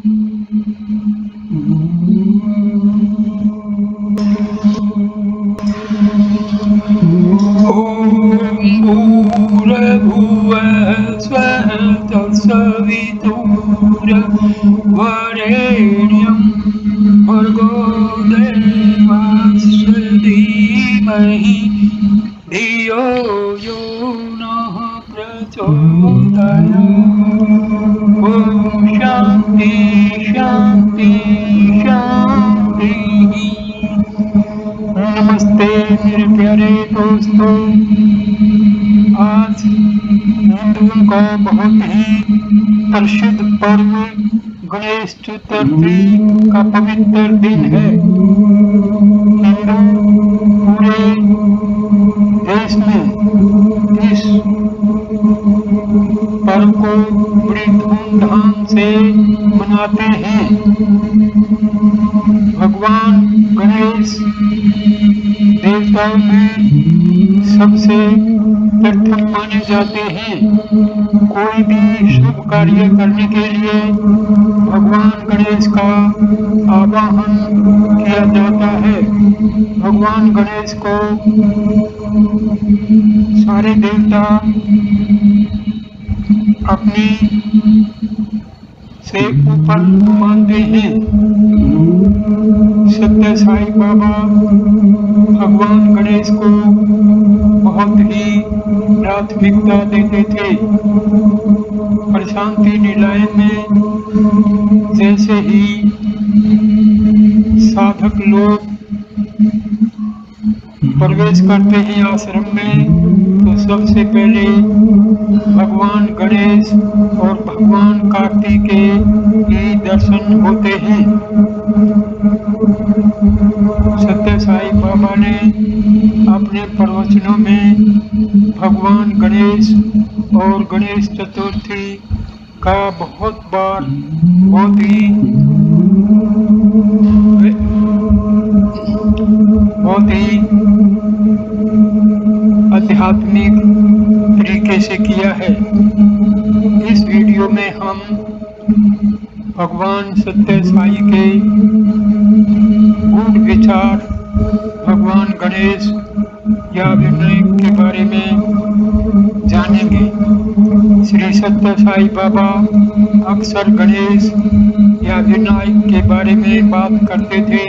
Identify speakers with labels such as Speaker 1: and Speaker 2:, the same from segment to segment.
Speaker 1: स्वः तत्सवितुर्वरेण्यं भर्गो देवस्य धीमहि धियो यो नः प्रचोदयात्। ॐ शान्ति शान्ति शान्ति। नमस्ते मेरे प्यारे दोस्तों, आज हिंदुओं का बहुत ही प्रसिद्ध पर्व गणेश चतुर्थी का पवित्र दिन है। हिंदू पूरे देश में इस पर्व को बड़ी धूमधाम से मनाते हैं। भगवान गणेश देवताओं में सबसे प्रथम माने जाते हैं। कोई भी शुभ कार्य करने के लिए भगवान गणेश का आवाहन किया जाता है। भगवान गणेश को सारे देवता अपनी से ऊपर मानते हैं। सत्य साई बाबा भगवान गणेश को बहुत ही प्राथमिकता देते थे। प्रशांति निलय में जैसे ही साधक लोग प्रवेश करते हैं आश्रम में, तो सबसे पहले भगवान गणेश और भगवान कार्तिकेय के दर्शन होते हैं। सत्य साई बाबा ने अपने प्रवचनों में भगवान गणेश और गणेश चतुर्थी का बहुत ही आध्यात्मिक तरीके से किया है। इस वीडियो में हम भगवान सत्य साई के गूढ़ विचार भगवान गणेश या विनायक के बारे में जानेंगे। श्री सत्य साई बाबा अक्सर गणेश या विनायक के बारे में बात करते थे।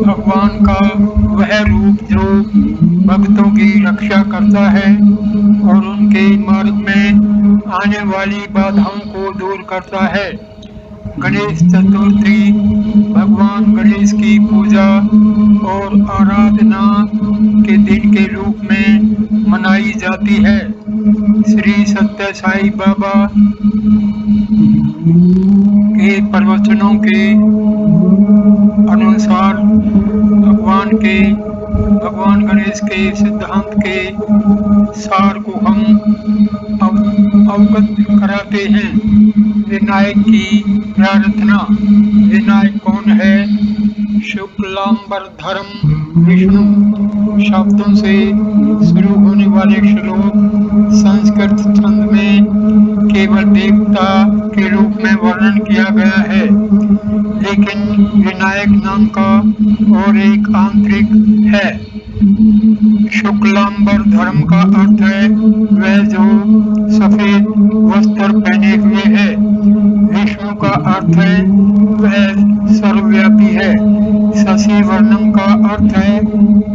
Speaker 1: भगवान का वह रूप जो भक्तों की रक्षा करता है और उनके मार्ग में आने वाली बाधाओं को दूर करता है। गणेश चतुर्थी भगवान गणेश की पूजा और आराधना के दिन के रूप में मनाई जाती है। श्री सत्य साई बाबा के प्रवचनों के अनुसार भगवान गणेश के सिद्धांत के सार को हम अवगत कराते हैं। विनायक की प्रार्थना। विनायक कौन है? शुक्लांबरधरम विष्णु शब्दों से शुरू होने वाले श्लोक संस्कृत छंद में केवल देवता के रूप में वर्णन किया गया है, लेकिन विनायक नाम का और एक आंतरिक है। शुक्लांबर धर्म का अर्थ है वह जो सफेद वस्त्र पहने हुए है। विष्णु का अर्थ है वह सर्वव्यापी है। शशि वर्णम का अर्थ है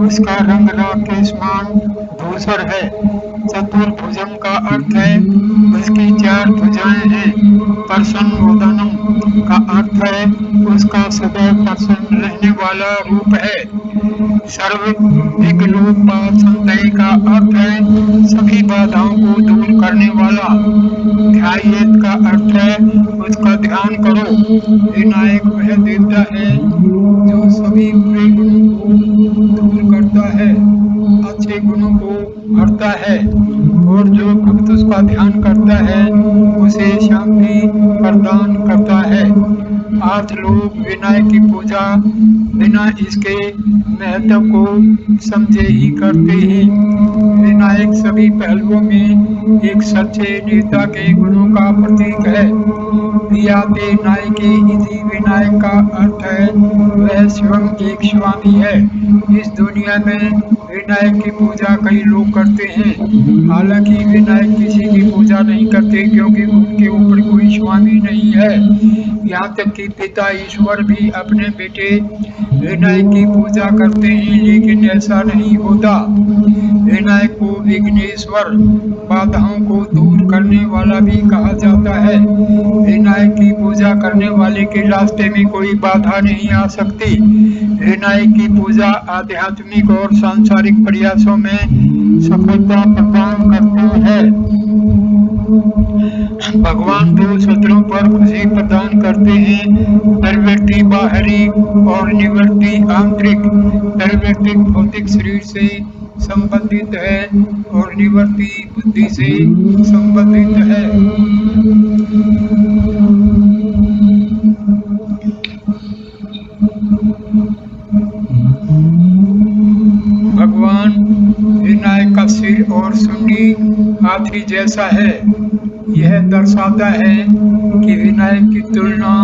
Speaker 1: उसका रंग राकेशमान धूसर है। चतुर्भुजम का अर्थ है उसकी 4 भुजाएं हैं। प्रसन्नवदनम का अर्थ है उसका सदैव प्रसन्न रहने वाला रूप है। सर्वविघ्नोपासनते का अर्थ है सभी बाधाओं को दूर करने वाला। ध्यायेत का अर्थ है उसका ध्यान करो। विनायक वह देवता है जो सभी बुरे गुणों को दूर करता है, अच्छे गुणों को भरता है और जो भक्त उसका ध्यान करता है उसे शांति प्रदान करता है। आज लोग विनायक की पूजा बिना इसके महत्व को समझे ही करते हैं। विनायक सभी पहलुओं में एक सच्चे नेता के गुणों का प्रतीक है। वियाते नायके इति विनायक का अर्थ है वह स्वयं एक स्वामी है। इस दुनिया में विनायक की पूजा कई लोग करते हैं, हालांकि विनायक किसी की पूजा नहीं करते क्योंकि उनके ऊपर कोई स्वामी नहीं है। यहाँ तक कि पिता ईश्वर भी अपने बेटे विनायक की पूजा करते हैं, लेकिन ऐसा नहीं होता। विनायक को विघ्नेश्वर, बाधाओं को दूर करने वाला भी कहा जाता है। विनायक की पूजा करने वाले के रास्ते में कोई बाधा नहीं आ सकती। विनायक की पूजा आध्यात्मिक और सांसारिक प्रयासों में सफलता प्रदान करती है। भगवान दो सत्रों पर खुशी प्रदान करते हैं, प्रवृत्ति बाहरी और निवृत्ति आंतरिक। प्रवृत्ति भौतिक शरीर से संबंधित है और निवृत्ति बुद्धि से संबंधित है। भगवान विनायक का सिर और सुंडी हाथी जैसा है। यह दर्शाता है कि विनायक की तुलना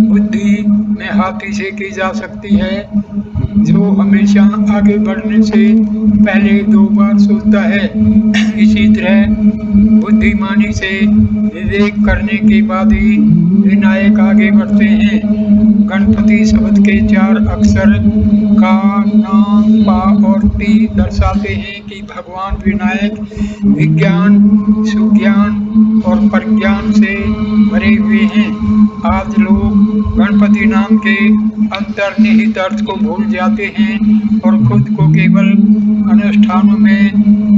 Speaker 1: बुद्धि में हाथी से की जा सकती है, जो हमेशा आगे बढ़ने से पहले 2 बार सोचता है। इसी तरह बुद्धिमानी से विवेक करने के बाद ही विनायक आगे बढ़ते हैं। गणपति शब्द के 4 अक्षर का, नाम, पा और ती दर्शाते हैं कि भगवान विनायक विज्ञान, सुज्ञान और प्रज्ञान से भरे हुए हैं। आज लोग गणपति नाम के अंतर्निहित अर्थ को भूल जाते हैं और खुद को केवल अनुष्ठानों में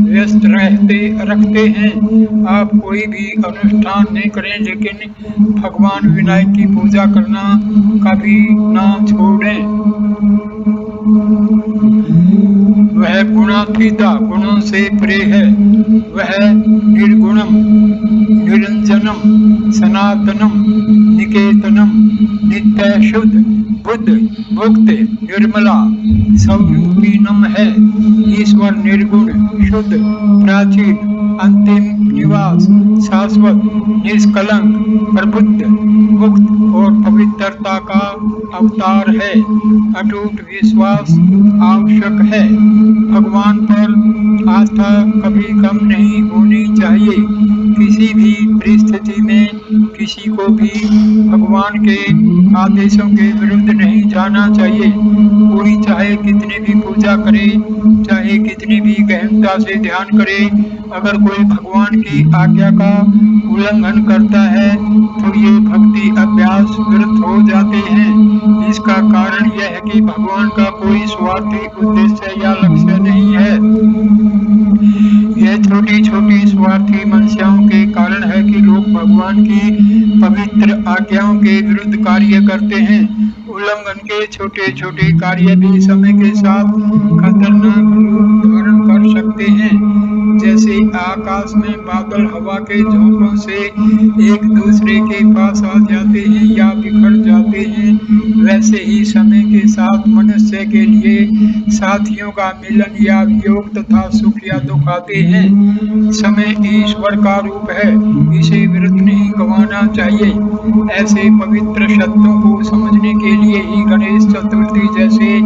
Speaker 1: व्यस्त रखते हैं। आप कोई भी अनुष्ठान नहीं करें, लेकिन भगवान विनायक की पूजा करना कभी ना छोड़ें। वह गुणातीता, गुणों से परे है। वह निर्गुणम, निरंजनम, सनातनम, निकेतनम, नित्य शुद्ध, बुद्ध, मुक्त, निर्मला, स्वरूपीनम है। ईश्वर निर्गुण, शुद्ध, प्राचीन, अंतिम निवास, शाश्वत, निष्कलंक, प्रबुद्ध, मुक्त और पवित्रता का अवतार है। अटूट विश्वास आवश्यक है। भगवान पर आस्था कभी कम नहीं होनी चाहिए। किसी भी परिस्थिति में किसी को भी भगवान के आदेशों के विरुद्ध नहीं जाना चाहिए। कोई चाहे कितनी भी पूजा करे, चाहे कितनी भी गहनता से ध्यान करे, अगर कोई भगवान की आज्ञा का उल्लंघन करता है तो ये भक्ति अभ्यास व्यर्थ हो जाते हैं। इसका कारण यह है कि भगवान का कोई स्वार्थी उद्देश्य या लक्ष्य नहीं है। यह छोटी छोटी स्वार्थी मंशाओं के कारण है कि लोग भगवान की पवित्र आज्ञाओं के विरुद्ध कार्य करते हैं। उल्लंघन के छोटे छोटे कार्य भी समय के साथ खतरनाक रूप धारण कर सकते हैं। जैसे आकाश में बादल हवा के झोंकों से एक दूसरे के पास आ जाते हैं या बिखर जाते हैं, वैसे ही समय के साथ मनुष्य के लिए साथियों का मिलन या वियोग तथा सुख या दुख आते हैं। समय ईश्वर का रूप है, इसे व्यर्थ नहीं गंवाना चाहिए। ऐसे पवित्र शब्दों को समझने के लिए ही गणेश चतुर्थी जैसे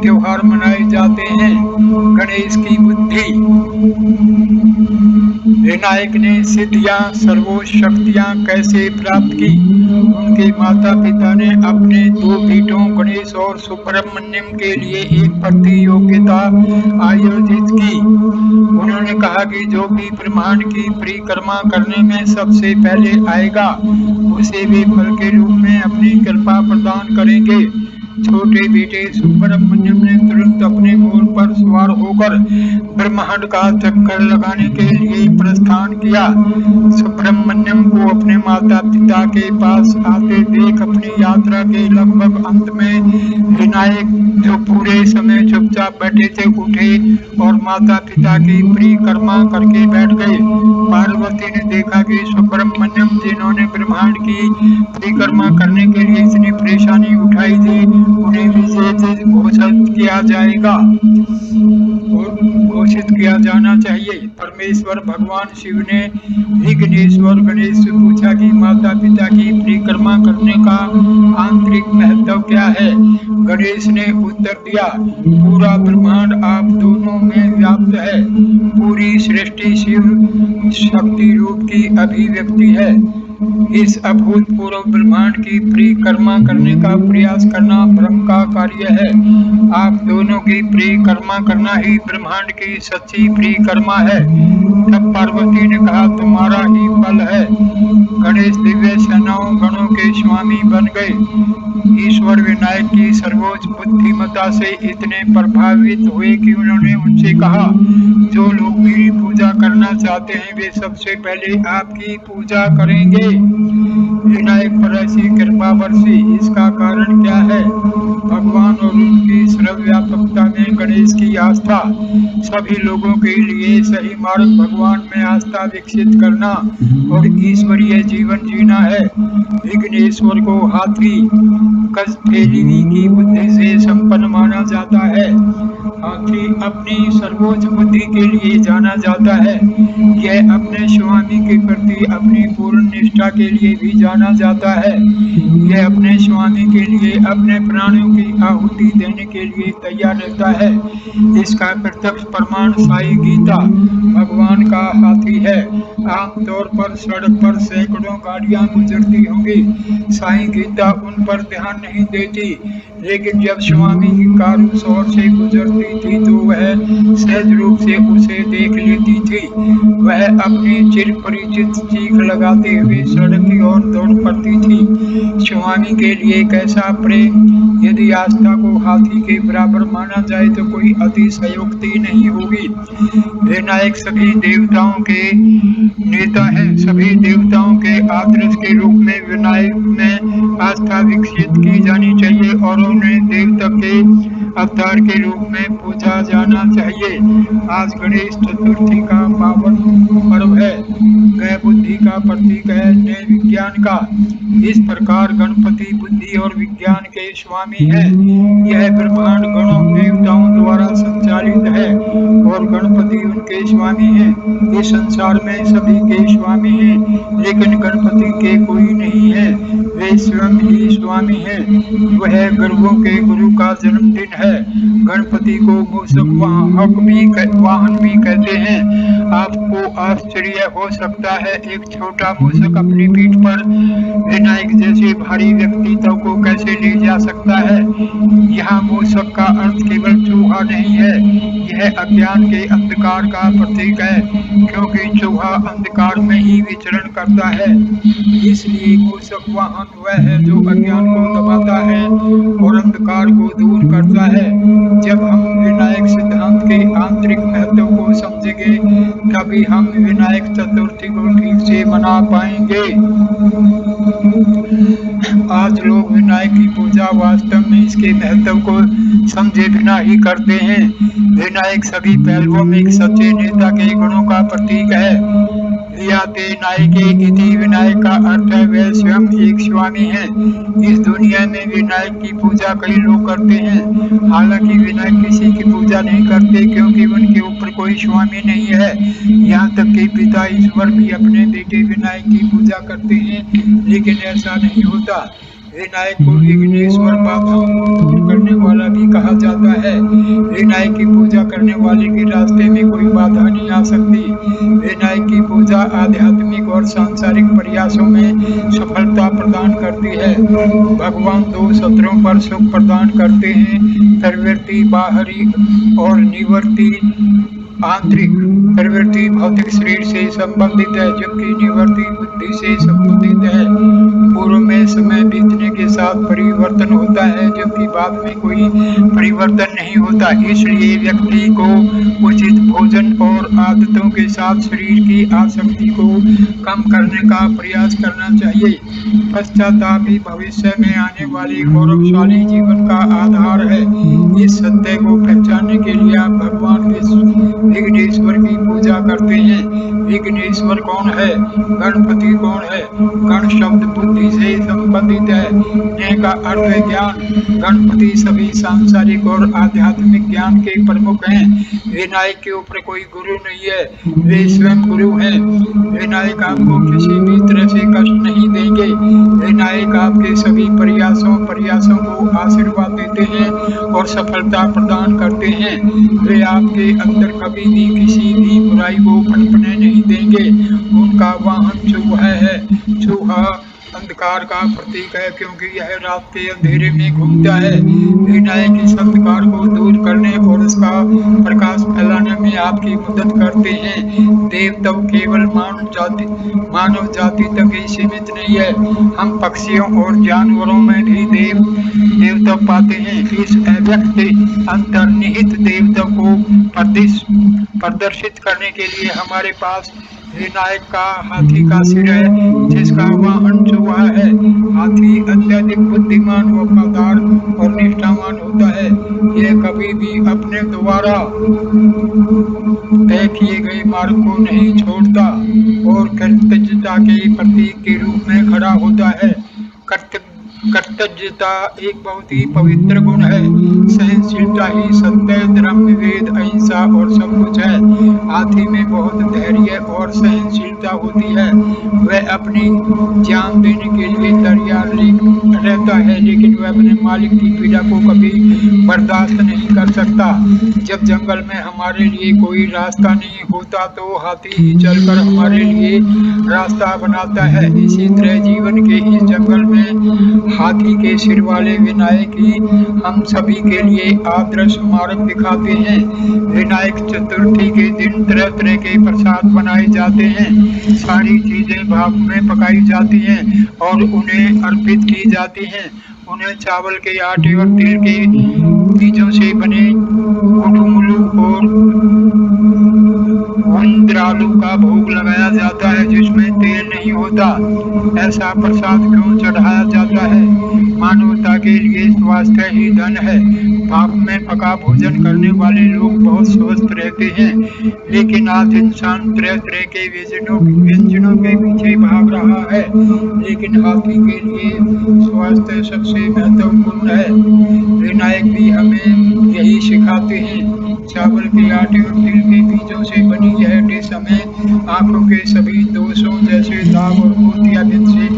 Speaker 1: त्योहार मनाए जाते हैं। गणेश की बुद्धि। विनायक ने सिद्धियां, सर्वोच्च शक्तियां कैसे प्राप्त की? उनके माता पिता ने अपने 2 बेटों गणेश और सुब्रमण्यम के लिए एक प्रतियोगिता आयोजित की। उन्होंने कहा कि जो भी ब्रह्मांड की परिक्रमा करने में सबसे पहले आएगा, उसे वे फल के रूप में अपनी कृपा प्रदान करेंगे। छोटे बेटे सुब्रमण्यम ने तुरंत अपने घोड़ पर सवार होकर ब्रह्मांड का चक्कर लगाने के लिए प्रस्थान किया। सुब्रमण्यम को अपने माता पिता के पास आते देख अपनी यात्रा के लगभग अंत में विनायक, जो पूरे समय चुपचाप बैठे थे, उठे और माता पिता की परिक्रमा करके बैठ गए। पार्वती ने देखा कि सुब्रमण्यम, जिन्होंने ब्रह्मांड की परिक्रमा करने के लिए इतनी परेशानी उठाई थी, उन्हें विजेता घोषित किया जाएगा और घोषित किया जाना चाहिए। परमेश्वर भगवान शिव ने विघ्नेश्वर गणेश से पूछा कि माता पिता की परिक्रमा करने का आंतरिक महत्व क्या है। गणेश ने उत्तर दिया, पूरा ब्रह्मांड आप दोनों में व्याप्त है। पूरी सृष्टि शिव शक्ति रूप की अभिव्यक्ति है। इस अभूतपूर्व ब्रह्मांड की परिक्रमा करने का प्रयास करना भ्रम का कार्य है। आप दोनों की परिक्रमा करना ही ब्रह्मांड की सच्ची परिक्रमा है। तब पार्वती ने कहा, तुम्हारा ही फल है। गणेश दिव्य सेनाओं गणों के स्वामी बन गए। ईश्वर विनायक की सर्वोच्च बुद्धिमत्ता से इतने प्रभावित हुए कि उन्होंने उनसे कहा, जो लोग मेरी पूजा करना चाहते हैं वे सबसे पहले आपकी पूजा करेंगे। विनायक पर ऐसी कृपा बरसी, इसका कारण क्या है? भगवान और उनकी सर्वव्यापकता में गणेश की आस्था। सभी लोगों के लिए सही मार्ग भगवान में आस्था विकसित करना और ईश्वरीय जीवन जीना है। विघ्नेश्वर को हाथी गजफेली की बुद्धि से संपन्न माना जाता है। हाथी अपनी सर्वोच्च बुद्धि के लिए जाना जाता है। यह अपने स्वामी के प्रति अपनी पूर्ण निष्ठा के लिए भी जाना जाता है। यह अपने स्वामी के लिए अपने प्राणों की आहुति देने के लिए तैयार रहता है। इसका प्रत्यक्ष प्रमाण साई गीता भगवान का हाथी है। आमतौर पर सड़क पर सैकड़ों गाड़ियां गुजरती होंगी, साई गीता उन पर ध्यान नहीं देती, लेकिन जब स्वामी की कार उस ओर से गुजरती थी तो वह सहज रूप से उसे देख लेती थी। वह अपनी चिर परिचित चीख लगाते हुए सड़क की ओर दौड़ पड़ती थी। स्वामी के लिए कैसा प्रेम! यदि आस्था को हाथी के बराबर माना जाए तो कोई अतिशयोक्ति नहीं होगी। विनायक सभी देवताओं के नेता हैं। सभी देवताओं के आदर्श के रूप में विनायक में आस्था विकसित की जानी चाहिए और उन्हें देवता के अवतार के रूप में पूजा जाना चाहिए। आज गणेश चतुर्थी का पावन पर्व है। गय बुद्धि का प्रतीक है, न्याय विज्ञान का। इस प्रकार गणपति बुद्धि और विज्ञान के स्वामी है। यह ब्रह्मांड गणों देवताओं द्वारा संचालित है और गणपति उनके स्वामी है। इस संसार में सभी के स्वामी हैं, लेकिन गणपति के कोई नहीं है। वे स्वयं ही स्वामी है। वह गुरुओं के गुरु का जन्मदिन है। गणपति को मूषक वाहन भी कहते हैं। आपको आश्चर्य हो सकता है, एक छोटा मूषक अपनी पीठ पर विनायक जैसे भारी व्यक्तित्व को कैसे ले जा सकता है। यहाँ मूषक का अर्थ केवल चूहा नहीं है, यह अज्ञान के अंधकार का प्रतीक है, क्योंकि चूहा अंधकार में ही विचरण करता है। इसलिए मूषक वाहन वह है जो अज्ञान को दबाता है और अंधकार को दूर करता है। जब हम विनायक सिद्धांत के आंतरिक महत्व को समझेंगे, तभी हम विनायक चतुर्थी को ठीक से मना पाएंगे। आज लोग विनायक की पूजा वास्तव में इसके महत्व को समझे बिना ही करते हैं। विनायक सभी पहलुओं में एक सच्चे नेता के गुणों का प्रतीक है। वियाते नायके इति विनायक का अर्थ है वह स्वयं एक स्वामी है। इस दुनिया में विनायक की पूजा कई लोग करते हैं, हालांकि विनायक किसी की पूजा नहीं करते क्योंकि उनके ऊपर कोई स्वामी नहीं है। यहाँ तक कि पिता ईश्वर भी अपने बेटे विनायक की पूजा करते हैं, लेकिन ऐसा नहीं होता। विनायक को विघ्नेश्वर बाधाओं को दूर करने वाला भी कहा जाता है। विनायक की पूजा करने वाले के रास्ते में कोई बाधा नहीं आ सकती। विनायक की पूजा आध्यात्मिक और सांसारिक प्रयासों में सफलता प्रदान करती है। भगवान दो स्तरों पर सुख प्रदान करते हैं, प्रवृत्ति बाहरी और निवृत्ति आंतरिक। प्रवृत्ति भौतिक शरीर से संबंधित है, जबकि निवृत्ति बुद्धि से संबंधित है। पूर्व में समय बीतने के साथ परिवर्तन होता है, जबकि बाद में कोई परिवर्तन नहीं होता। इसलिए व्यक्ति को उचित भोजन और आदतों के साथ शरीर की आसक्ति को कम करने का प्रयास करना चाहिए। पश्चाताप ही भविष्य में आने वाले गौरवशाली जीवन का आधार है। इस सत्य को पहचानने के लिए आप भगवान विघ्नेश्वर की पूजा करते हैं। विघ्नेश्वर कौन है? गणपति कौन है? गण शब्द बुद्धि से संबंधित है। ज्ञ का अर्थ है ज्ञान। गणपति सभी सांसारिक और आध्यात्मिक ज्ञान के प्रमुख हैं। विनायक के ऊपर कोई गुरु नहीं है, वे स्वयं गुरु हैं। विनायक आपको किसी भी तरह से कष्ट नहीं देंगे। विनायक आपके सभी प्रयासों को आशीर्वाद देते हैं और सफलता प्रदान करते हैं। वे आपके अंदर कभी भी किसी भी बुराई को पनपने नहीं देंगे। उनका वाहन चूहा है। चूहा अंधकार का प्रतीक है, क्योंकि यह रात के अंधेरे में घूमता है। विनायक इस अंधकार को दूर करने और उसका प्रकाश फैलाने में आपकी मदद करते हैं। देवता केवल मानव जाति तक ही सीमित नहीं है, हम पक्षियों और जानवरों में भी देवता पाते हैं। इस अव्यक्त अंतर्निहित देवता को प्रदर्शित करने के लिए हमारे पास विनायक का हाथी का सिर है, जिसका वाहन चूहा है। हाथी अत्यधिक बुद्धिमान, वफादार और निष्ठावान होता है। यह कभी भी अपने द्वारा तय किए गए मार्ग को नहीं छोड़ता और कृतज्ञता के प्रतीक के रूप में खड़ा होता है। कृतज्ञता एक बहुत ही पवित्र गुण है। सहनशीलता ही सत्य, धर्म, विवेद, अहिंसा और सब कुछ है। हाथी में बहुत धैर्य और सहनशीलता होती है। वह अपनी जान देने के लिए तैयार रहता है, लेकिन वह अपने मालिक की पीड़ा को कभी बर्दाश्त नहीं कर सकता। जब जंगल में हमारे लिए कोई रास्ता नहीं होता तो हाथी ही चलकर हमारे लिए रास्ता बनाता है। इसी तरह जीवन के इस जंगल में हाथी के सिर वाले विनायक ही हम सभी के लिए आदर्श मार्ग दिखाते हैं। विनायक चतुर्थी के दिन तरह तरह के प्रसाद बनाए जाते हैं। सारी चीजें भाप में पकाई जाती हैं और उन्हें अर्पित की जाती हैं। उन्हें चावल के आटे और तिल के बीजों से बने कुडुमुलु और वंद्रालु का भोग लगाया जाता है, जिसमें तेल नहीं होता। ऐसा प्रसाद क्यों चढ़ाया जाता है? मानवता के लिए स्वास्थ्य ही धन है। भाप में पका भोजन करने वाले लोग बहुत स्वस्थ रहते हैं, लेकिन आज इंसान तरह तरह के व्यंजनों के पीछे भाग रहा है। लेकिन हाथी के लिए स्वास्थ्य सबसे महत्वपूर्ण है। विनायक भी हमें यही सिखाते हैं। चावल के आटे और तिल के बीजों से बनी यह डिश हमें आंखों के सभी दोषों जैसे दाग और मोतियाबिंद से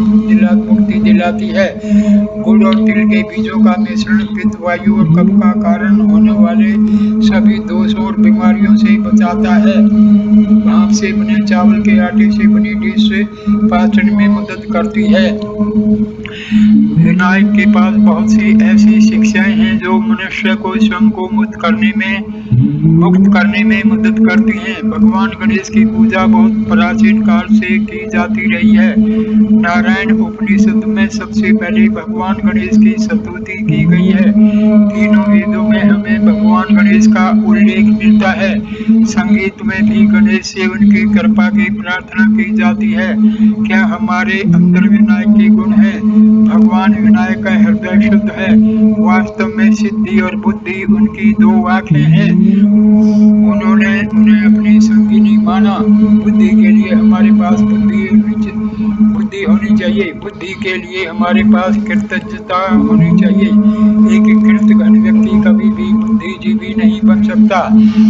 Speaker 1: मुक्ति दिलाती है। गुड़ और तिल के बीजों का मिश्रण पित्त, वायु और कफ का कारण होने वाले सभी दोषों और बीमारियों से बचाता है। भाप से बने चावल के आटे से बनी डिश पाचन में मदद करती है। विनायक के पास बहुत सी ऐसी शिक्षाएं हैं जो मनुष्य को स्वयं को मुक्त करने में मदद करती हैं। भगवान गणेश की पूजा बहुत प्राचीन काल से की जाती रही है। नारायण उपनिषद में सबसे पहले भगवान गणेश की स्तुति की गई है। तीनों वेदों में हमें भगवान गणेश का उल्लेख मिलता है। संगीत में भी गणेश से उनकी कृपा की प्रार्थना की जाती है। क्या हमारे अंदर विनायक के गुण है? भगवान विनायक का हृदय शुद्ध है। वास्तव में सिद्धि और बुद्धि उनकी दो आंखें हैं। उन्होंने उन्हें अपनी संगिनी माना। बुद्धि के लिए हमारे पास बुद्धि होनी चाहिए। बुद्धि के लिए हमारे पास कृतज्ञता होनी चाहिए। एक कृतघ्न व्यक्ति कभी भी बुद्धिजीवी नहीं बन सकता।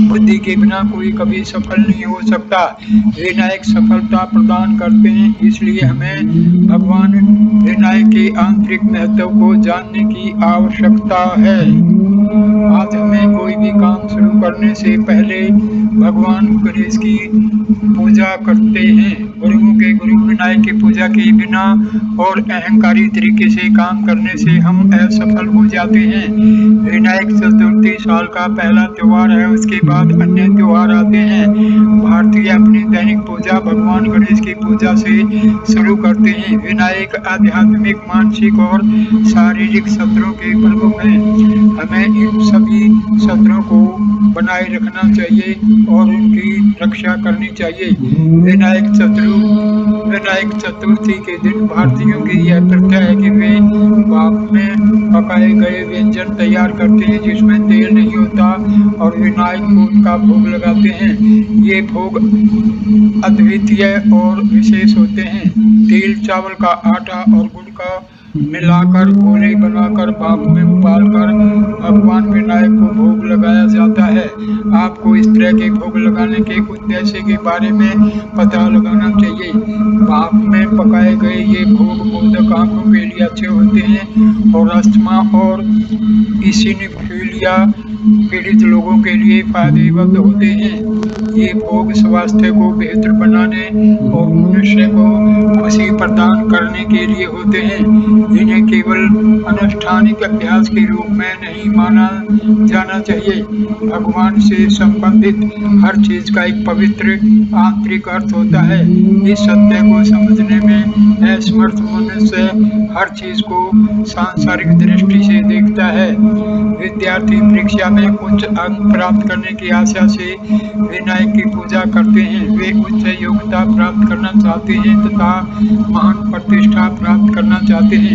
Speaker 1: बुद्धि के बिना कोई कभी सफल नहीं हो सकता। विनायक सफलता प्रदान करते हैं, इसलिए हमें भगवान विनायक के आंतरिक महत्व को जानने की आवश्यकता है। आज हमें कोई भी काम शुरू करने से पहले भगवान गणेश की पूजा करते हैं। गुरु विनायक की पूजा के बिना और अहंकारी तरीके से काम करने से हम असफल हो जाते हैं। विनायक चतुर्थी नए साल का पहला त्योहार है, उसके बाद अन्य त्योहार आते हैं। भारतीय अपनी दैनिक पूजा भगवान गणेश की पूजा से शुरू करते हैं। विनायक आध्यात्मिक, मानसिक और शारीरिक शत्रुओं के प्रमुख हैं। हमें इन सभी शत्रुओं को बनाए रखना चाहिए और उनकी रक्षा करनी चाहिए। विनायक चतुर्थी के दिन भारतीयों की यह प्रथा है कि वे भाप में पकाए गए व्यंजन तैयार करते हैं जिसमें तेल नहीं होता और विनायक को उनका भोग लगाते हैं। ये भोग अद्वितीय और विशेष होते हैं। तिल, चावल का आटा और गुड़ का मिलाकर गोले बनाकर भाप में उबालकर भगवान विनायक को भोग लगाया जाता है। आपको इस तरह के भोग लगाने के उद्देश्य के बारे में पता लगाना चाहिए। भाप में पकाए गए ये भोग मोदक आंखों के लिए अच्छे होते हैं और अस्थमा और इसिनोफिलिया पीड़ित लोगों के लिए फायदेमंद होते हैं। ये भोग स्वास्थ्य को बेहतर बनाने और मनुष्य को खुशी प्रदान करने के लिए होते हैं। इन्हें केवल अनुष्ठानिक अभ्यास के रूप में नहीं माना जाना चाहिए। भगवान से संबंधित हर चीज का एक पवित्र आंतरिक अर्थ होता है। इस सत्य को समझने में असमर्थ मनुष्य हर चीज को सांसारिक दृष्टि से देखता है। विद्यार्थी परीक्षा में उच्च अंक प्राप्त करने की आशा से विनायक की पूजा करते हैं। वे उच्च योग्यता प्राप्त करना चाहते हैं तथा महान प्रतिष्ठा प्राप्त करना चाहते हैं,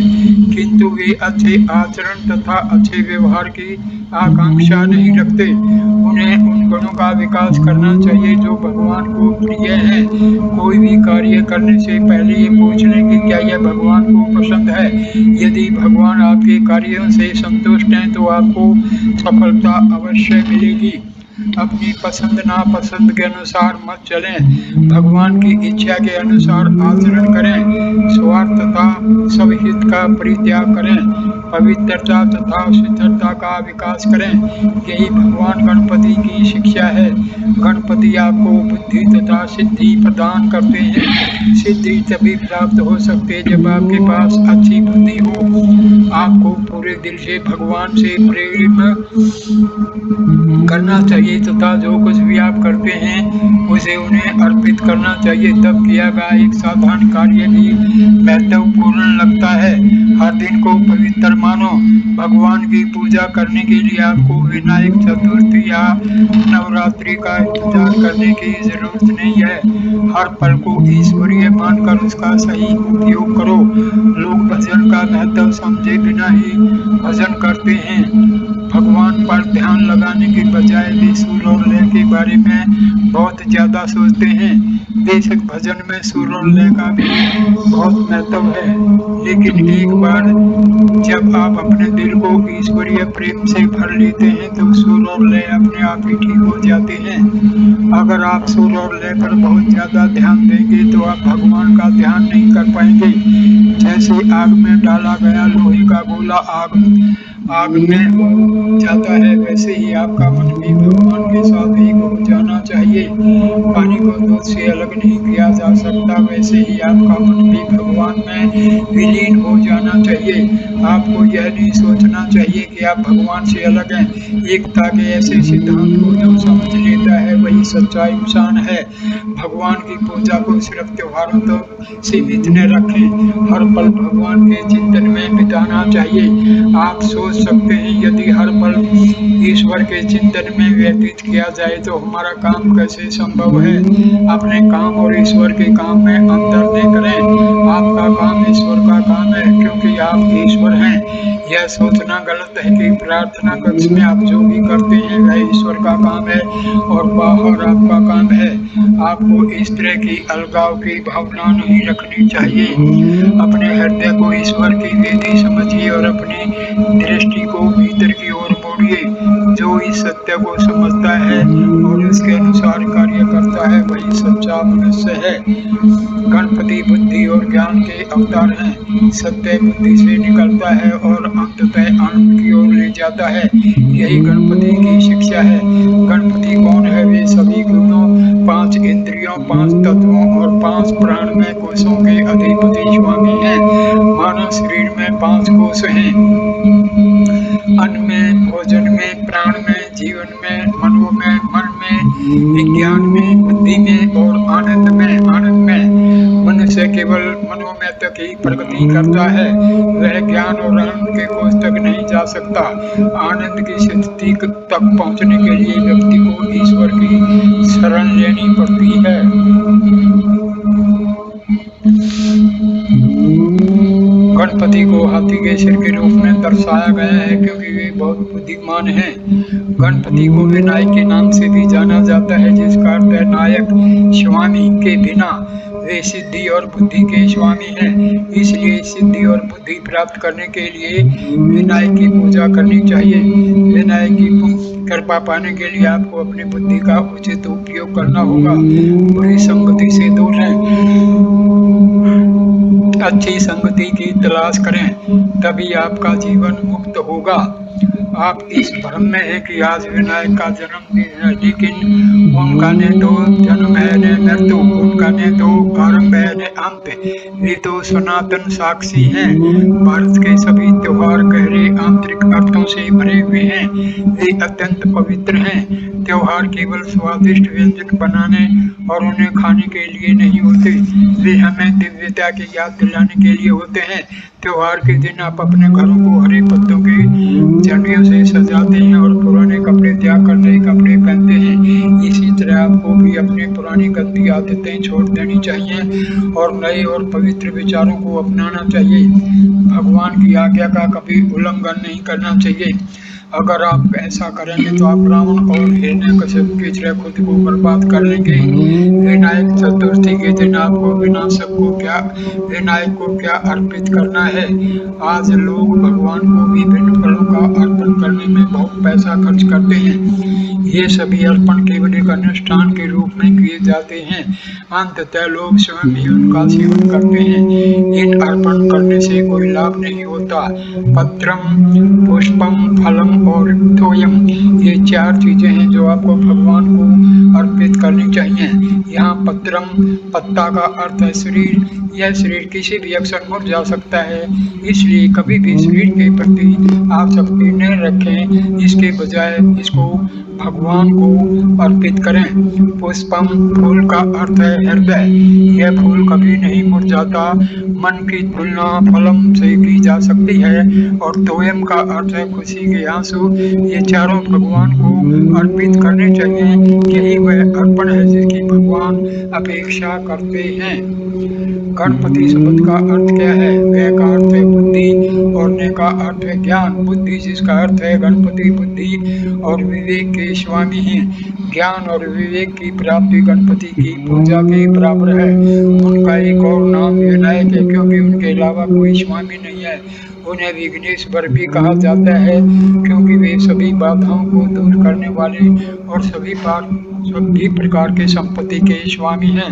Speaker 1: किंतु वे अच्छे आचरण तथा अच्छे व्यवहार की आकांक्षा नहीं रखते। उन्हें उन गुणों का विकास करना चाहिए जो भगवान को प्रिय है। कोई भी कार्य करने से पहले ये पूछ लें कि क्या यह भगवान को पसंद है। यदि भगवान आपके कार्यों से संतुष्ट हैं तो आपको सफलता अवश्य मिलेगी। अपनी पसंद नापसंद के अनुसार मत चलें, भगवान की इच्छा के अनुसार आचरण करें, स्वार्थ तथा सब हित का परित्याग करें, पवित्रता तथा शुद्धता का विकास करें। यही भगवान गणपति की शिक्षा है। गणपति आपको बुद्धि तथा सिद्धि प्रदान करते हैं। सिद्धि तभी प्राप्त हो सकती है जब आपके पास अच्छी बुद्धि हो। आपको पूरे दिल से भगवान से प्रेम करना चाहिए तथा जो कुछ भी आप करते हैं उसे उन्हें अर्पित करना चाहिए। तब किया गया एक साधारण कार्य भी महत्वपूर्ण लगता है। हर दिन को पवित्र मानो। भगवान की पूजा करने के लिए आपको विनायक चतुर्थी या नवरात्रि का इंतजार करने की जरूरत नहीं है। हर पल को ईश्वरीय मानकर उसका सही उपयोग करो। लोग भजन का महत्व समझे बिना ही भजन करते हैं। भगवान पर ध्यान लगाने के बजाय वे सुर और लय के बारे में बहुत ज्यादा सोचते हैं। बेशक भजन में सुर और लय का भी बहुत महत्व है, लेकिन एक बार जब आप अपने दिल को ईश्वरीय प्रेम से भर लेते हैं तो सुर और लय अपने आप ही ठीक हो जाते हैं। अगर आप सुर और लय पर बहुत ज्यादा ध्यान देंगे तो आप भगवान का ध्यान नहीं कर पाएंगे। जैसे आग में डाला गया लोहे का गोला आग में जाता है, वैसे ही आपका मन भी भगवान के साथ एक हो जाना चाहिए। पानी को दूध से अलग नहीं किया जा सकता, वैसे ही आपका मन भी भगवान में विलीन हो जाना चाहिए। आपको यह नहीं सोचना चाहिए कि आप भगवान से अलग हैं। एकता के ऐसे सिद्धांत को जो समझ लेता है वही सच्चा इंसान है। भगवान की पूजा को सिर्फ त्योहारों तक सीमित न रखें, हर पल भगवान के चिंतन में बिताना चाहिए। आप सोच सकते हैं यदि हर पल ईश्वर के चिंतन में व्यतीत किया जाए तो हमारा काम कैसे संभव है। अपने काम और ईश्वर के काम में अंतर न करें। आपका काम ईश्वर का काम है क्योंकि आप ईश्वर हैं। यह सोचना गलत है कि प्रार्थना कक्ष में आप जो भी करते हैं वह ईश्वर का काम है और बाहर आपका काम है। आपको इस तरह की अलगाव की भावना नहीं रखनी चाहिए। अपने हृदय को ईश्वर की वेदी समझिए और अपनी दृष्टि को भीतर की ओर मोड़िए। जो इस सत्य को समझता है और उसके अनुसार कार्य करता है वही सच्चा मनुष्य है। गणपति बुद्धि और ज्ञान के अवतार हैं। सत्य बुद्धि से निकलता है और अंततः आनंद की ओर ले जाता है। यही गणपति की शिक्षा है। गणपति कौन है? वे सभी गुणों, 5 इंद्रियों, 5 तत्वों और 5 प्राणमय कोशों के अधिपति स्वामी हैं। मानव शरीर में 5 कोश हैं। अन्न में, भोजन में, प्राण में, जीवन में, मनो में, मन में, विज्ञान में, बुद्धि में और आनंद में मनुष्य केवल मनोमय तक ही प्रगति करता है। वह ज्ञान और आनंद के खोज तक नहीं जा सकता। आनंद की स्थिति तक पहुंचने के लिए व्यक्ति को ईश्वर की शरण लेनी पड़ती है। गणपति को हाथी के सिर के रूप में दर्शाया गया है क्योंकि वे बहुत बुद्धिमान हैं। गणपति को विनायक के नाम से भी जाना जाता है, जिसका अर्थ है नायक। स्वामी के बिना वे सिद्धि और बुद्धि के स्वामी हैं। इसलिए सिद्धि और बुद्धि प्राप्त करने के लिए विनायक की पूजा करनी चाहिए। विनायक की कृपा पाने के लिए आपको अपनी बुद्धि का उचित उपयोग करना होगा। बुरी संगति से दूर रहें, अच्छी संगति की तलाश करें, तभी आपका जीवन मुक्त होगा। आप इस भ्रम में है कि आज विनायक का जन्मदिन है, लेकिन उनका ने तो जन्म है न मृत्यु, उनका ने तो आरंभ है न अंत। वे तो सनातन साक्षी हैं। भारत के सभी त्योहार गहरे आंतरिक अर्थों से भरे हुए हैं। वे अत्यंत पवित्र हैं। त्योहार केवल स्वादिष्ट व्यंजन बनाने और उन्हें खाने के लिए नहीं होते, वे हमें दिव्यता की याद दिलाने के लिए होते हैं। त्योहार के दिन आप अपने घरों को हरे पत्तों के झंडियों से सजाते हैं और पुराने कपड़े त्याग कर नए कपड़े पहनते हैं। इसी तरह आपको भी अपनी पुरानी गंदी आदतें छोड़ देनी चाहिए और नए और पवित्र विचारों को अपनाना चाहिए। भगवान की आज्ञा का कभी उल्लंघन नहीं करना चाहिए। अगर आप ऐसा करेंगे तो आप रावण और हिरण्यकश्यप की तरह खुद को बर्बाद कर लेंगे। विनायक चतुर्थी के दिन आपको विनायक को क्या अर्पित करना है? आज लोग भगवान को विभिन्न फलों का अर्पण करने में बहुत पैसा खर्च करते हैं। ये सभी अर्पण केवल एक अनुष्ठान के रूप में किए जाते हैं। अंततः लोग स्वयं ही उनका सेवन करते हैं। इन अर्पण करने से कोई लाभ नहीं होता। पत्रम, पुष्पम, फलम और तोयम, ये 4 चीजें हैं जो आपको भगवान को अर्पित करनी चाहिए। यहाँ पत्रम, पत्ता का अर्थ है शरीर। यह शरीर किसी भी अवसर मुड़ जा सकता है, इसलिए कभी भी शरीर के प्रति आसक्ति न रखें। इसके बजाय इसको भगवान को अर्पित करें। पुष्पम, फूल का अर्थ है हृदय। यह फूल कभी नहीं मुरझाता। मन की तुलना फलम से की जा सकती है। और तोयम का अर्थ है खुशी के आंसू। ये चारों भगवान को अर्पित करने चाहिए। यही वह अर्पण है जिसकी भगवान अपेक्षा करते हैं। गणपति शब्द का अर्थ क्या है? ग का अर्थ है बुद्धि और न का अर्थ है ज्ञान। बुद्धि जिसका अर्थ है गणपति बुद्धि और विवेक के स्वामी हैं। ज्ञान और विवेक की प्राप्ति गणपति की पूजा के बराबर है। उनका एक और नाम विनायक है क्योंकि उनके अलावा कोई स्वामी नहीं है। उन्हें विघ्नेश्वर भी कहा जाता है क्योंकि वे सभी बाधाओं को दूर करने वाले और सभी प्रकार के संपत्ति के स्वामी हैं।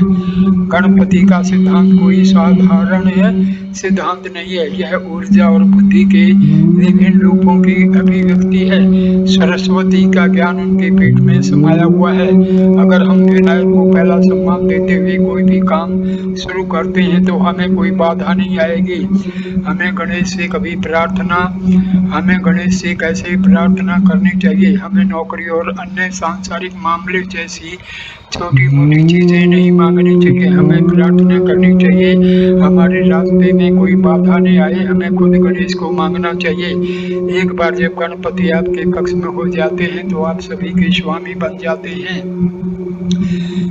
Speaker 1: गणपति का सिद्धांत कोई साधारण सिद्धांत नहीं है। यह ऊर्जा और बुद्धि के विभिन्न रूपों की अभिव्यक्ति है। सरस्वती का ज्ञान उनके पेट में समाया हुआ है। अगर हम विनायक को पहला सम्मान देते हुए कोई भी काम शुरू करते हैं तो हमें कोई बाधा नहीं आएगी। हमें गणेश से कैसे प्रार्थना करनी चाहिए? हमें नौकरी और अन्य सांसारिक मामले जैसी छोटी मोटी चीजें नहीं मांगनी चाहिए। हमें प्रार्थना करनी चाहिए हमारे रास्ते में कोई बाधा नहीं आए। हमें खुद गणेश को मांगना चाहिए। एक बार जब गणपति आपके कक्ष में हो जाते हैं तो आप सभी के स्वामी बन जाते हैं।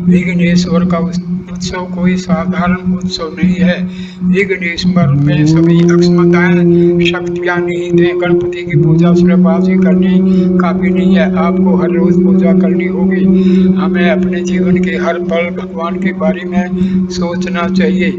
Speaker 1: विघ्नेश्वर का उत्सव कोई साधारण उत्सव नहीं है। विघ्नेश्वर में सभी अक्षमताएं, शक्तियां निहित हैं। गणपति की पूजा सिर्फ आज ही करनी काफी नहीं है, आपको हर रोज पूजा करनी होगी। हमें अपने जीवन के हर पल भगवान के बारे में सोचना चाहिए।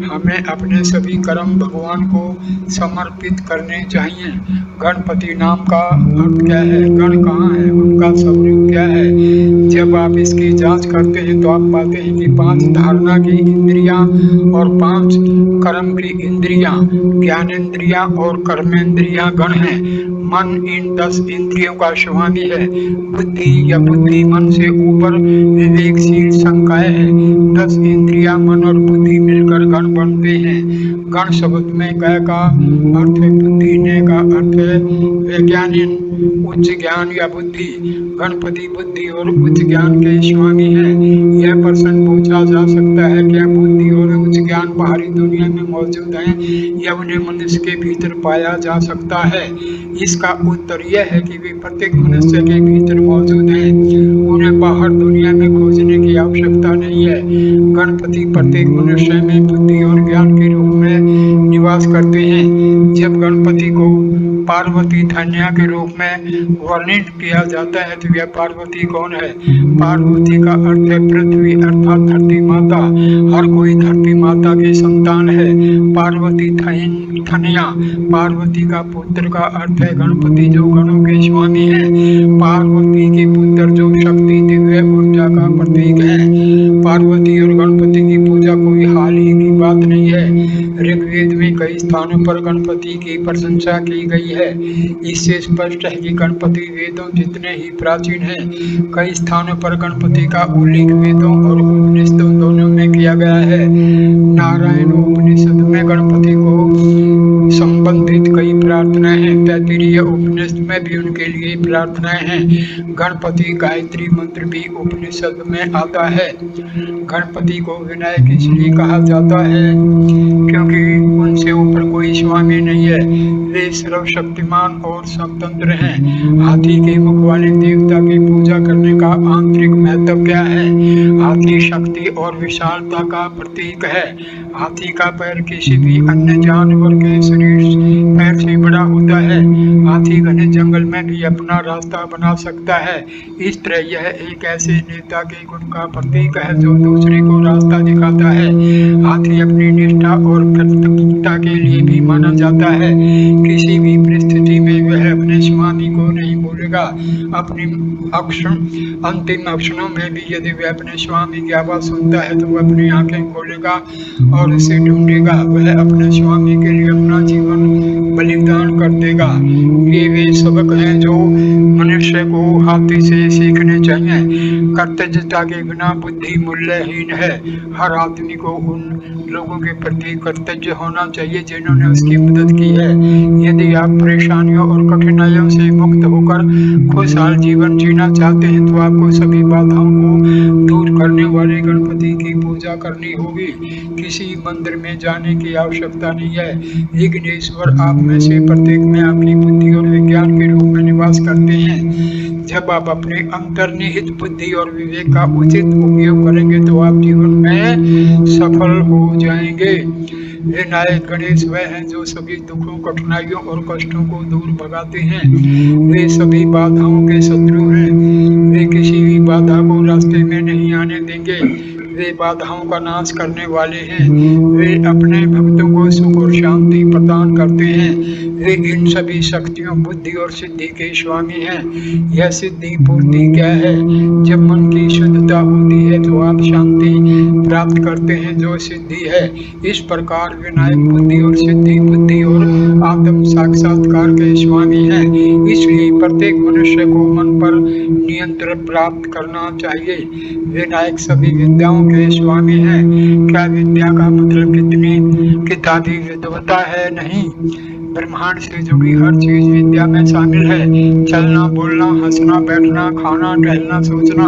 Speaker 1: हमें अपने सभी कर्म भगवान को समर्पित करने चाहिए। गणपति नाम का अर्थ क्या है? गण कहाँ है? उनका स्वरूप क्या है? जब आप इसकी जांच करते हैं तो आप पाते हैं कि 5 धारणा की इंद्रियां और 5 कर्म की इंद्रियां, ज्ञानेंद्रियां और कर्मेंद्रियां गण हैं। मन इन 10 इंद्रियों का स्वामी है। बुद्धि या बुद्धि मन से ऊपर विवेकशील संकाय है। 10 इंद्रियां, मन और बुद्धि मिलकर गण बनते हैं। गण शब्द में ग का अर्थ है बुद्धि, ने का अर्थ है वैज्ञानिक, उच्च ज्ञान या बुद्धि। गणपति बुद्धि और उच्च ज्ञान के स्वामी हैं। यह प्रश्न पूछा जा सकता है, क्या बुद्धि और उच्च ज्ञान बाहरी दुनिया में मौजूद है या उन्हें मनुष्य के भीतर पाया जा सकता है? इसका उत्तर यह है कि वे प्रत्येक मनुष्य के भीतर मौजूद हैं। उन्हें बाहर दुनिया में खोजने की आवश्यकता नहीं है। गणपति प्रत्येक मनुष्य में बुद्धि और ज्ञान के रूप में निवास करते हैं। जब गणपति को पार्वती धन्या के रूप में वर्णित किया जाता है तो यह पार्वती कौन है? पार्वती का अर्थ है पृथ्वी अर्थात धरती माता। हर कोई धरती माता की संतान है। पार्वती धन्या पार्वती का पुत्र का अर्थ है गणपति, जो गणों के स्वामी है। पार्वती के पुत्र जो शक्ति दिव्य ऊर्जा का प्रतीक है। पार्वती और गणपति की पूजा कोई हाल ही की बात नहीं है। ऋग्वेद में कई स्थानों पर गणपति की प्रशंसा की गई है। इससे स्पष्ट है कि गणपति वेदों जितने ही प्राचीन हैं। कई स्थानों पर गणपति का उल्लेख वेदों और उपनिषदों दोनों में किया गया है। नारायण उपनिषद में गणपति को संबंधित कई प्रार्थनाएं हैं। तैत्तिरीय उपनिषद में भी उनके लिए प्रार्थनाएं हैं। गणपति गायत्री मंत्र भी उपनिषद में आता है। गणपति को विनायक इसलिए कहा जाता है क्योंकि उनसे ऊपर कोई स्वामी नहीं है। वे सर्वशक्तिमान और स्वतंत्र हैं। हाथी के मुख वाले देवता की पूजा करने का आंतरिक महत्व क्या है? हाथी शक्ति और विशालता का प्रतीक है। हाथी का पैर किसी भी अन्य जानवर के पैर से बड़ा होता है। हाथी घने जंगल में भी अपना रास्ता बना सकता है। इस तरह यह एक ऐसे नेता के गुण का प्रतीक है जो दूसरे को रास्ता दिखाता है। हाथी अपनी निष्ठा और प्रतिबद्धता के लिए भी माना जाता है। किसी भी परिस्थिति में वह अपने स्वामी को नहीं भूलेगा। अपनी अंतिम अक्षरों में भी यदि वह अपने स्वामी की आवाज सुनता है तो वह अपनी आंखें खोलेगा और उसे ढूंढेगा। वह अपने स्वामी के लिए अपना जीवन बलिदान कर देगा। ये वे सबक हैं जो मनुष्य को हाथी से सीखने चाहिए। कर्तव्यता के बिना बुद्धि मूल्यहीन है। हर आदमी को उन लोगों के प्रति कर्तव्य होना चाहिए जिन्होंने उसकी मदद की है। यदि आप परेशानियों और कठिनाइयों से मुक्त होकर खुशहाल जीवन जीना चाहते हैं तो आपको सभी बाधाओं को दूर करने वाले गणपति की पूजा करनी होगी। किसी मंदिर में जाने की आवश्यकता नहीं है। विघ्नेश्वर आप में से प्रत्येक में आपकी बुद्धि और विज्ञान के रूप में निवास करते हैं। जब आप अपने अंतर्निहित बुद्धि और विवेक का उचित उपयोग करेंगे तो आप जीवन में सफल हो जाएंगे। विनायक गणेश वह हैं जो सभी दुखों, कठिनाइयों और कष्टों को दूर भगाते हैं। वे सभी बाधाओं के शत्रु हैं। वे किसी भी बाधा को रास्ते में नहीं आने देंगे। वे बाधाओं का नाश करने वाले हैं। वे अपने भक्तों को सुख और शांति प्रदान करते हैं। वे इन सभी शक्तियों, बुद्धि और सिद्धि के स्वामी हैं। यह सिद्धि पूर्ति क्या है? जब मन की शुद्धता होती है तो आप शांति प्राप्त करते हैं जो सिद्धि है। इस प्रकार विनायक बुद्धि और सिद्धि, बुद्धि और आत्म साक्षात्कार के स्वामी हैं। इसलिए प्रत्येक मनुष्य को मन पर नियंत्रण प्राप्त करना चाहिए। विनायक सभी विद्याओं के स्वामी हैं। क्या विद्या का मतलब कितनी किताबी विद्वता है? नहीं, ब्रह्मांड से जुड़ी हर चीज विद्या में शामिल है। चलना, बोलना, हंसना, बैठना, खाना, टहलना, सोचना,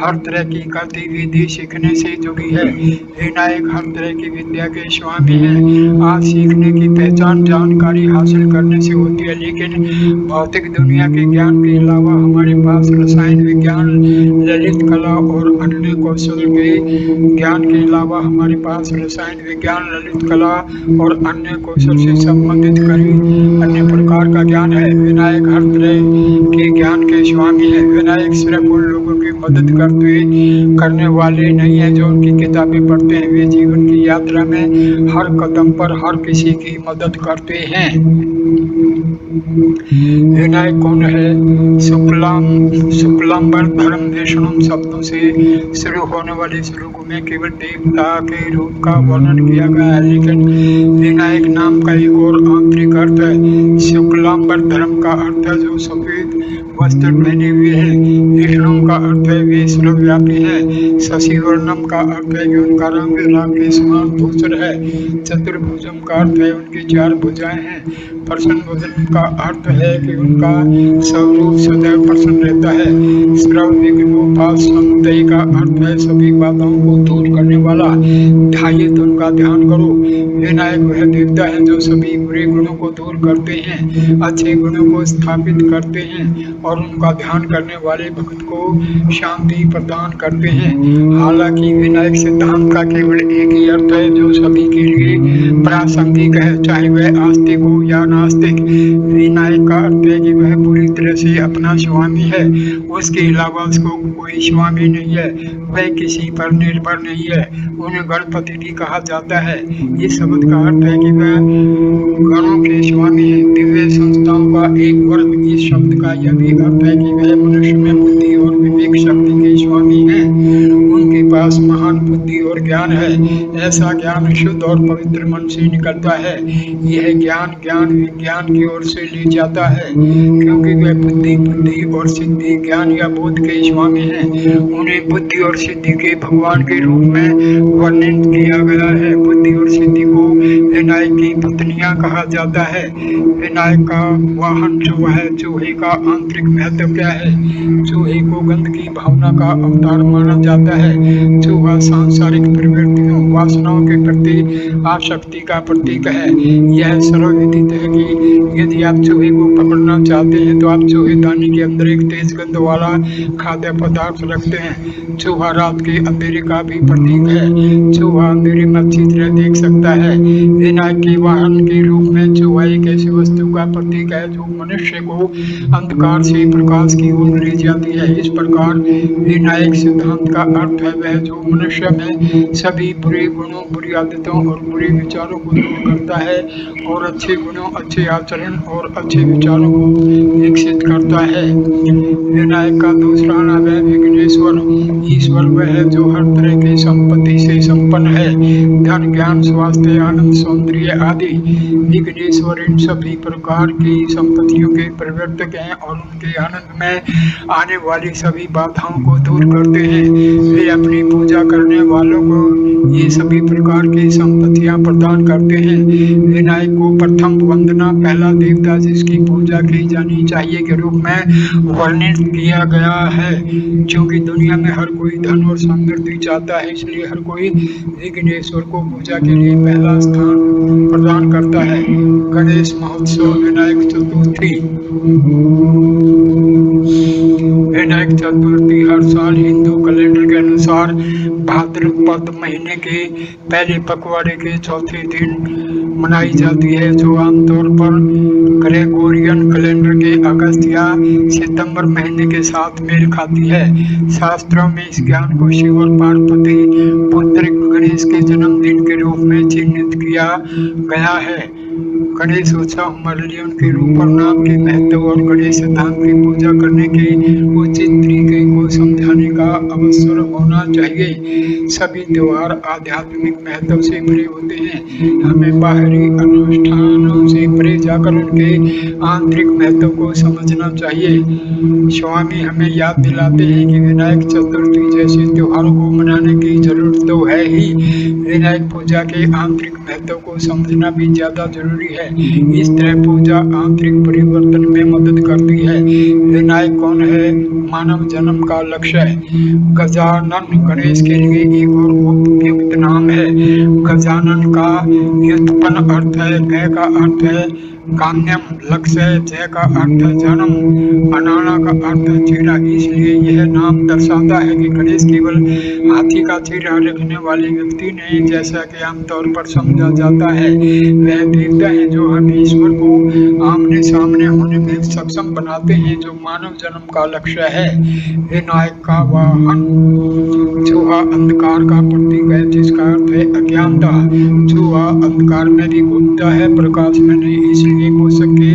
Speaker 1: हर तरह की गतिविधि सीखने से जुड़ी है। विनायक हर तरह की विद्या के स्वामी हैं। आज सीखने की पहचान जानकारी हासिल करने से होती है, लेकिन भौतिक दुनिया के ज्ञान के अलावा हमारे पास रसायन विज्ञान, ललित कला और अन्य कौशल के ज्ञान के अलावा हमारे पास रसायन विज्ञान, ललित कला और अन्य कौशल से संबंधित अन्य प्रकार का ज्ञान है। विनायक हर तरह के ज्ञान के स्वामी है। विनायक सिर्फ उन लोगों की मदद करने वाले नहीं है जो उनकी किताबें पढ़ते हैं। वे जीवन की यात्रा में हर कदम पर हर किसी की मदद करते हैं। विनायक कौन है? शुक्लांबर धर्म विष्णु शब्दों से शुरू होने वाले श्लोकों में केवल देवता के रूप का वर्णन किया गया है, लेकिन विनायक नाम का एक और आंतरिक अर्थ है। शुक्लांबर धर्म का अर्थ है जो सफेद वस्त्र पहने हुए हैं। विष्णु का अर्थ है वे सर्वव्यापी है। शशि वर्णम का अर्थ है कि उनका रंग राग के समान समान धूसर है। चतुर्भुजम का अर्थ है उनकी 4 भुजाएं हैं। प्रसन्न भुजन का अर्थ है कि उनका स्वरूप सदैव प्रसन्न रहता है। श्रव विघ्नोपासनमतय का अर्थ है सभी बाधाओं को दूर करने वाला। ध्याये तो उनका ध्यान करो। विनायक वह देवता है जो सभी बुरे गुणों को दूर करते हैं, अच्छे गुणों को स्थापित करते हैं और उनका ध्यान करने वाले भक्त को शांति प्रदान करते हैं। हालांकि विनायक सिद्धांत का केवल एक ही अर्थ है जो सभी के लिए प्रासंगिक है, चाहे वह आस्तिक हो या नास्तिक। विनायक का अर्थ है कि वह पूरी तरह से अपना स्वामी है, उसके अलावा उसको कोई स्वामी नहीं है, वह किसी पर निर्भर नहीं है। उन्हें गणपति भी कहा जाता है। इस शब्द का अर्थ है कि वह गणों के स्वामी है। दिव्य संस्थाओं का एक वर्ग इस शब्द का यह भी अर्थ है कि वह मनुष्य में बुद्धि और विवेक शक्ति के स्वामी है। उनके पास महान बुद्धि और ज्ञान है। ऐसा ज्ञान शुद्ध और पवित्र मन से निकलता है। यह ज्ञान विज्ञान की ओर से ले जाता है, क्योंकि वह बुद्धि और सिद्धि, ज्ञान या बोध के स्वामी हैं। उन्हें बुद्धि और सिद्धि के भगवान के रूप में वर्णित किया गया है। बुद्धि और सिद्धि को विनायक की पत्नियां कहा जाता है। विनायक का वाहन चूहा है। चूहे का आंतरिक महत्व क्या है? चूहे को गंध की भावना का अवतार माना जाता है। चूहा सांसारिक प्रवृत्तियों, वासनाओं के प्रति आसक्ति का प्रतीक है। यह सर्वविदित है कि यदि आप चूहे को पकड़ना चाहते हैं तो आप चूहेदानी के अंदर एक तेज गंध वाला खाद्य पदार्थ रखते हैं। चूहा रात के अंधेरे का भी प्रतीक है। चूहा अंधेरे में अच्छी तरह देख सकता है। विनायक के वाहन के रूप में चूहा एक ऐसी वस्तु का प्रतीक है जो मनुष्य को अंधकार से प्रकाश की ओर ले जाती है। इस प्रकार विनायक सिद्धांत का अर्थ है वह जो मनुष्य में सभी बुरे गुणों, बुरी आदतों और बुरे विचारों को दूर करता है और अच्छे गुणों, अच्छे आचरण और अच्छे विचारों को विकसित करता है। विनायक का दूसरा नाम है विघ्नेश्वर। ईश्वर वह है जो हर तरह की संपत्ति से संपन्न है, धन, ज्ञान, स्वास्थ्य, आनंद, सौंदर्य आदि। विघ्नेश्वर इन सभी प्रकार की संपत्तियों के प्रवर्तक हैं और उनके आनंद में आने वाली सभी बाधाओं को दूर करते हैं। वे अपनी पूजा करने वालों को ये सभी प्रकार की संपत्तियां प्रदान करते हैं। विनायक को प्रथम वंदना, पहला देवता जिसकी पूजा की जानी चाहिए के रूप में वर्णित किया गया है। क्योंकि दुनिया में हर कोई धन और समृद्धि चाहता है, इसलिए हर कोई विघ्नेश्वर को पूजा के लिए पहला स्थान प्रदान करता है। गणेश महोत्सव, विनायक चतुर्थी। विनायक चतुर्थी हर साल हिंदू कैलेंडर के अनुसार भाद्रपद महीने के पहले पखवाड़े के चौथे दिन मनाई जाती है, जो आमतौर पर ग्रेगोरियन कैलेंडर के अगस्त या सितंबर महीने के साथ मेल खाती है। शास्त्रों में इस ज्ञान को शिव और पार्वती पुत्र गणेश के जन्मदिन के रूप में चिन्हित किया गया है। गणेश उत्सव हमारे लिए उनके रूप और नाम के महत्व और गणेश सिद्धांत की पूजा करने के उचित तरीके को समझाने का अवसर होना चाहिए। सभी त्योहार आध्यात्मिक महत्व से भरे होते हैं। हमें बाहरी अनुष्ठानों से परे जाकर उनके आंतरिक महत्व को समझना चाहिए। स्वामी हमें याद दिलाते हैं कि विनायक चतुर्थी जैसे त्योहारों को मनाने की जरूरत तो है ही, विनायक पूजा के आंतरिक महत्व को समझना भी ज्यादा जरूरी है। इस तरह पूजा आंतरिक परिवर्तन में मदद करती है। विनायक कौन है? मानव जन्म का लक्ष्य है। गजानन गणेश के लिए एक और उपयुक्त नाम है। गजानन का व्युत्पन्न अर्थ है, ग का अर्थ है काम्यम, लक्ष्य, जय का अर्थ है जन्म, अनाना का अर्थ है चेहरा। इसलिए यह नाम दर्शाता है कि गणेश केवल हाथी का चेहरा रखने वाले व्यक्ति नहीं, जैसा कि आमतौर पर समझा जाता है। वह देवता है जो हमें ईश्वर को आमने सामने होने में सक्षम बनाते हैं, जो मानव जन्म का लक्ष्य है। विनायक का वाहन चूहा अंधकार का प्रतीक है, जिसका अर्थ है अज्ञानता। चूहा अंधकार में भी घूमता है, प्रकाश में नहीं। इसलिए मूषक के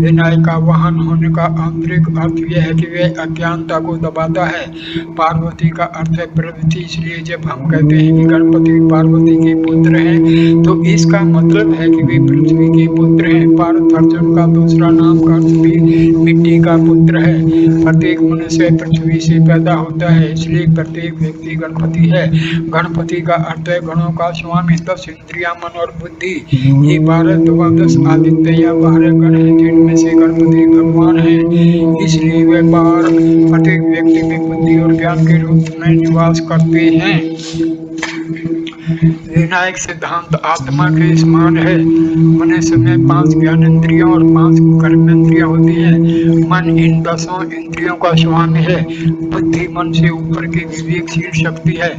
Speaker 1: विनायक का वाहन होने का आंतरिक अर्थ यह है कि वह अज्ञानता को दबाता है। पार्वती का अर्थ है प्रवृत्ति। इसलिए जब हम कहते हैं कि गणपति पार्वती के पुत्र हैं, तो इसका मतलब है कि वे पृथ्वी के पुत्र हैं। पार्थ अर्जुन का दूसरा नाम का अर्थ भी मिट्टी का पुत्र है। प्रत्येक होने से पृथ्वी से पैदा होता है, इसलिए प्रत्येक व्यक्ति गणपति है। गणपति का अर्थ है गणों का स्वामी। 10 इंद्रियां, मन और बुद्धि, ये 12 द्वादश आदित्य या 12 गण हैं, जिनमें से गणपति भगवान है। इसलिए वे प्रत्येक व्यक्ति में बुद्धि और ज्ञान के रूप में निवास करते हैं। विनायक सिद्धांत आत्मा के समान है। मनुष्य में 5 ज्ञानेंद्रियों और 5 कर्मेंद्रियां होती हैं। मन इन 10 इंद्रियों का स्वामी है। बुद्धि मन से ऊपर की विवेकशील शक्ति है।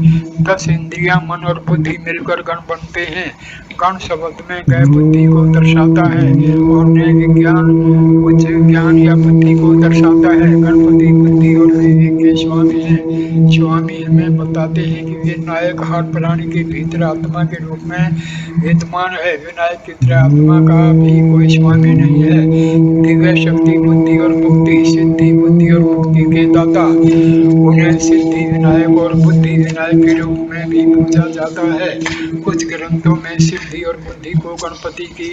Speaker 1: 10 इंद्रियां, मन और बुद्धि मिलकर गण बनते हैं। गण शब्द में गए बुद्धि को दर्शाता है और नए विज्ञान उच्च ज्ञान या बुद्धि को दर्शाता है। गणपति बुद्धि और विवेक के स्वामी हैं। स्वामी हमें बताते हैं कि वे नायक हर प्राणी के भीतर आत्मा के रूप में विद्यमान है। विनायक की तरह आत्मा का भी कोई स्वामी नहीं है। दिव्य शक्ति, बुद्धि और मुक्ति, सिद्धि, बुद्धि और मुक्ति के दाता, उन्हें सिद्धि विनायक और बुद्धि विनायक के रूप में भी पूजा जाता है। कुछ ग्रंथों में सिद्धि और बुद्धि को गणपति की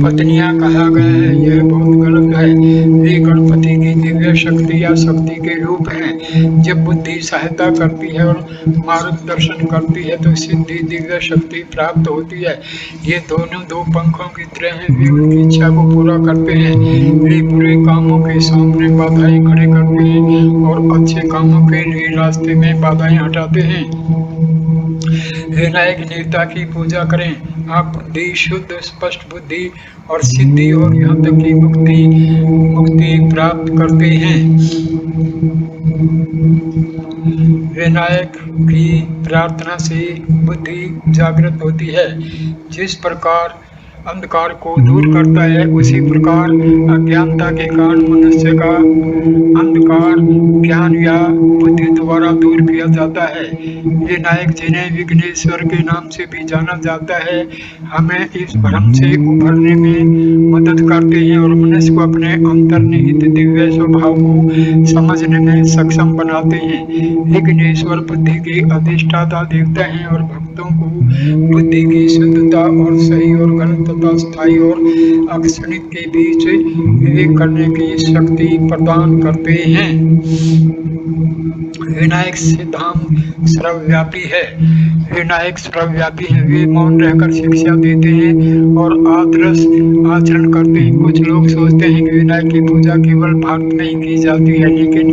Speaker 1: पत्नियां कहा गया है। यह बहुत गलत है। वे गणपति की दिव्य शक्ति या शक्ति के रूप हैं। जब बुद्धि सहायता करती है और मार्गदर्शन करती है तो सिद्धि दिव्य शक्ति प्राप्त होती है। ये दोनों 2 पंखों की तरह हैं। वे उनकी इच्छा को पूरा करते हैं। वे बुरे कामों के सामने बाधाएं खड़े करते हैं और अच्छे कामों के लिए रास्ते में बाधाएं हटाते हैं। विनायक देवता की पूजा करें। आप बुद्धि, शुद्ध स्पष्ट बुद्धि और सिद्धि और यहाँ तक की मुक्ति प्राप्त करते हैं। विनायक की प्रार्थना से बुद्धि जागृत होती है। जिस प्रकार अंधकार को दूर करता है, उसी प्रकार अज्ञानता के कारण मनुष्य का अंधकार ज्ञान या बुद्धि द्वारा दूर किया जाता है। विनायक जिन्हें विघ्नेश्वर के नाम से भी जाना जाता है, हमें इस भ्रम से उभरने में मदद करते हैं और मनुष्य को अपने अंतर्निहित दिव्य स्वभाव को समझने में सक्षम बनाते हैं। विघ्नेश्वर बुद्धि के अधिष्ठाता देवता हैं और भक्तों को बुद्धि की शुद्धता और सही और गलत तथा स्थायी और अक्षणिक के बीच विवेक करने की शक्ति प्रदान करते हैं। विनायक सिद्धांत सर्वव्यापी है। विनायक सर्वव्यापी है। वे मौन रहकर शिक्षा देते हैं और आदर्श आचरण करते हैं। कुछ लोग सोचते हैं कि विनायक की पूजा केवल भारत में ही की जाती है, लेकिन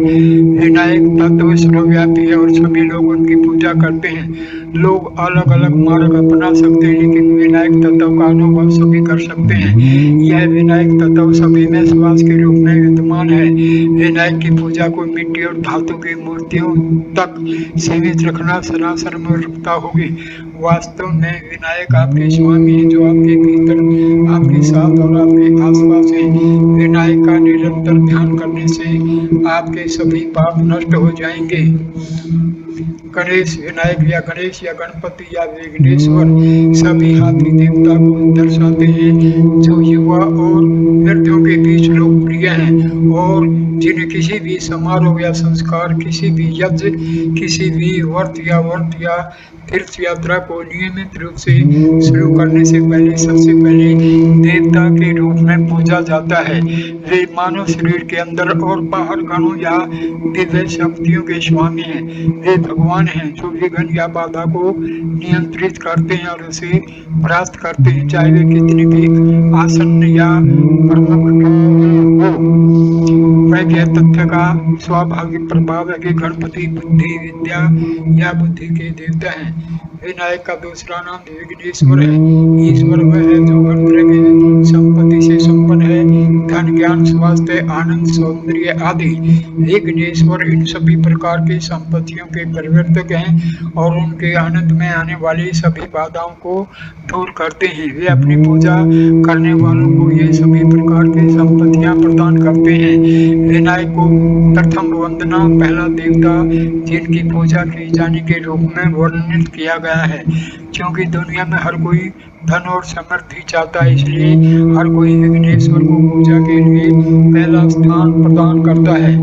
Speaker 1: विनायक तत्व सर्वव्यापी है और सभी लोग उनकी पूजा करते हैं। लोग अलग अलग मार्ग अपना सकते हैं, लेकिन विनायक तत्व का अनुभव सभी कर सकते हैं। यह विनायक तत्व सभी में श्वास के रूप में विद्यमान है। विनायक की पूजा को मिट्टी और धातु की मूर्तियों तक सीमित रखना सरासर मूर्खता होगी। वास्तव में विनायक आपके स्वामी हैं, जो आपके भीतर, आपके साथ और आपके आसपास है। विनायक का निरंतर ध्यान करने से आपके सभी पाप नष्ट हो जाएंगे। गणेश, विनायक या गणेश या गणपति या विघ्नेश्वर सभी हाथी देवता को दर्शाते हैं, जो युवा और वृद्धों के बीच लोकप्रिय हैं और जिन्हें किसी भी समारोह या संस्कार, किसी भी यज्ञ, किसी भी व्रत या तीर्थ यात्रा को नियमित रूप से शुरू करने से पहले सबसे पहले देवता के रूप में पूजा जाता है। वे मानव शरीर के अंदर और बाहर गणों या दिव्य शक्तियों के स्वामी हैं। वे भगवान हैं जो विघ्न या बाधा को नियंत्रित करते हैं और उसे परास्त करते हैं, चाहे वे कितनी भी आसन्न या प्रमुख हो। वह तथ्य का स्वाभाविक प्रभाव है कि गणपति बुद्धि, विद्या या बुद्धि के देवता हैं। विनायक का दूसरा नाम विघ्नेश्वर है। ईश्वर वह है जो हर तरह की संपत्ति से संपन्न है, धन, ज्ञान, स्वास्थ्य, आनंद, सौंदर्य आदि। विघ्नेश्वर इन सभी प्रकार की संपत्तियों के परिवर्तक हैं और उनके आनंद में आने वाली सभी बाधाओं को दूर करते हैं। वे अपनी पूजा करने वालों को ये सभी प्रकार की संपत्तियां प्रदान करते हैं। विनायक को प्रथम वंदना, पहला देवता जिनकी पूजा की जाने के रूप में वर्णित किया गया है, क्योंकि दुनिया में हर कोई धन और समृद्धि चाहता है, इसलिए हर कोई विघ्नेश्वर को पूजा के लिए पहला स्थान प्रदान करता है।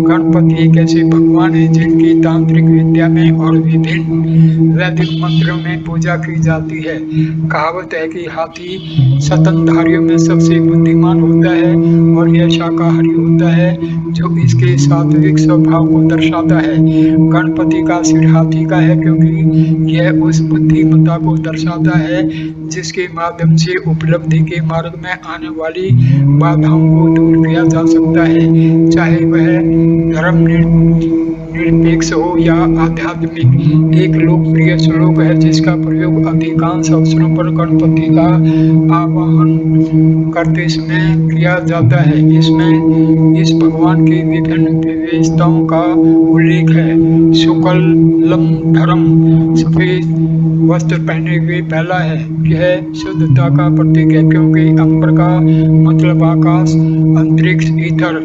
Speaker 1: गणपति एक ऐसे भगवान है जिनकी तांत्रिक विद्या में और विभिन्न वैदिक मंत्रों में पूजा की जाती है। कहावत है कि हाथी स्तनधारियों में सबसे बुद्धिमान होता है और यह शाकाहारी होता है, जो इसके सात्विक स्वभाव को दर्शाता है। गणपति का सिर हाथी का है क्योंकि यह उस बुद्धिमत्ता को दर्शाता है जिसके माध्यम से उपलब्धि के मार्ग में आने वाली बाधाओं को दूर किया जा सकता है, चाहे वह धर्म निरपेक्ष हो या आध्यात्मिक। एक लोकप्रिय श्लोक है जिसका प्रयोग अधिकांश अवसरों पर गणपति का आवाहन करते समय किया जाता है। इसमें इस भगवान की विभिन्न विशेषताओं का उल्लेख है। शुक्लम धर्म, सफेद वस्त्र पहने हुए पहला है। यह शुद्धता का प्रतीक है क्योंकि अंबर का मतलब आकाश, अंतरिक्ष, ईथर,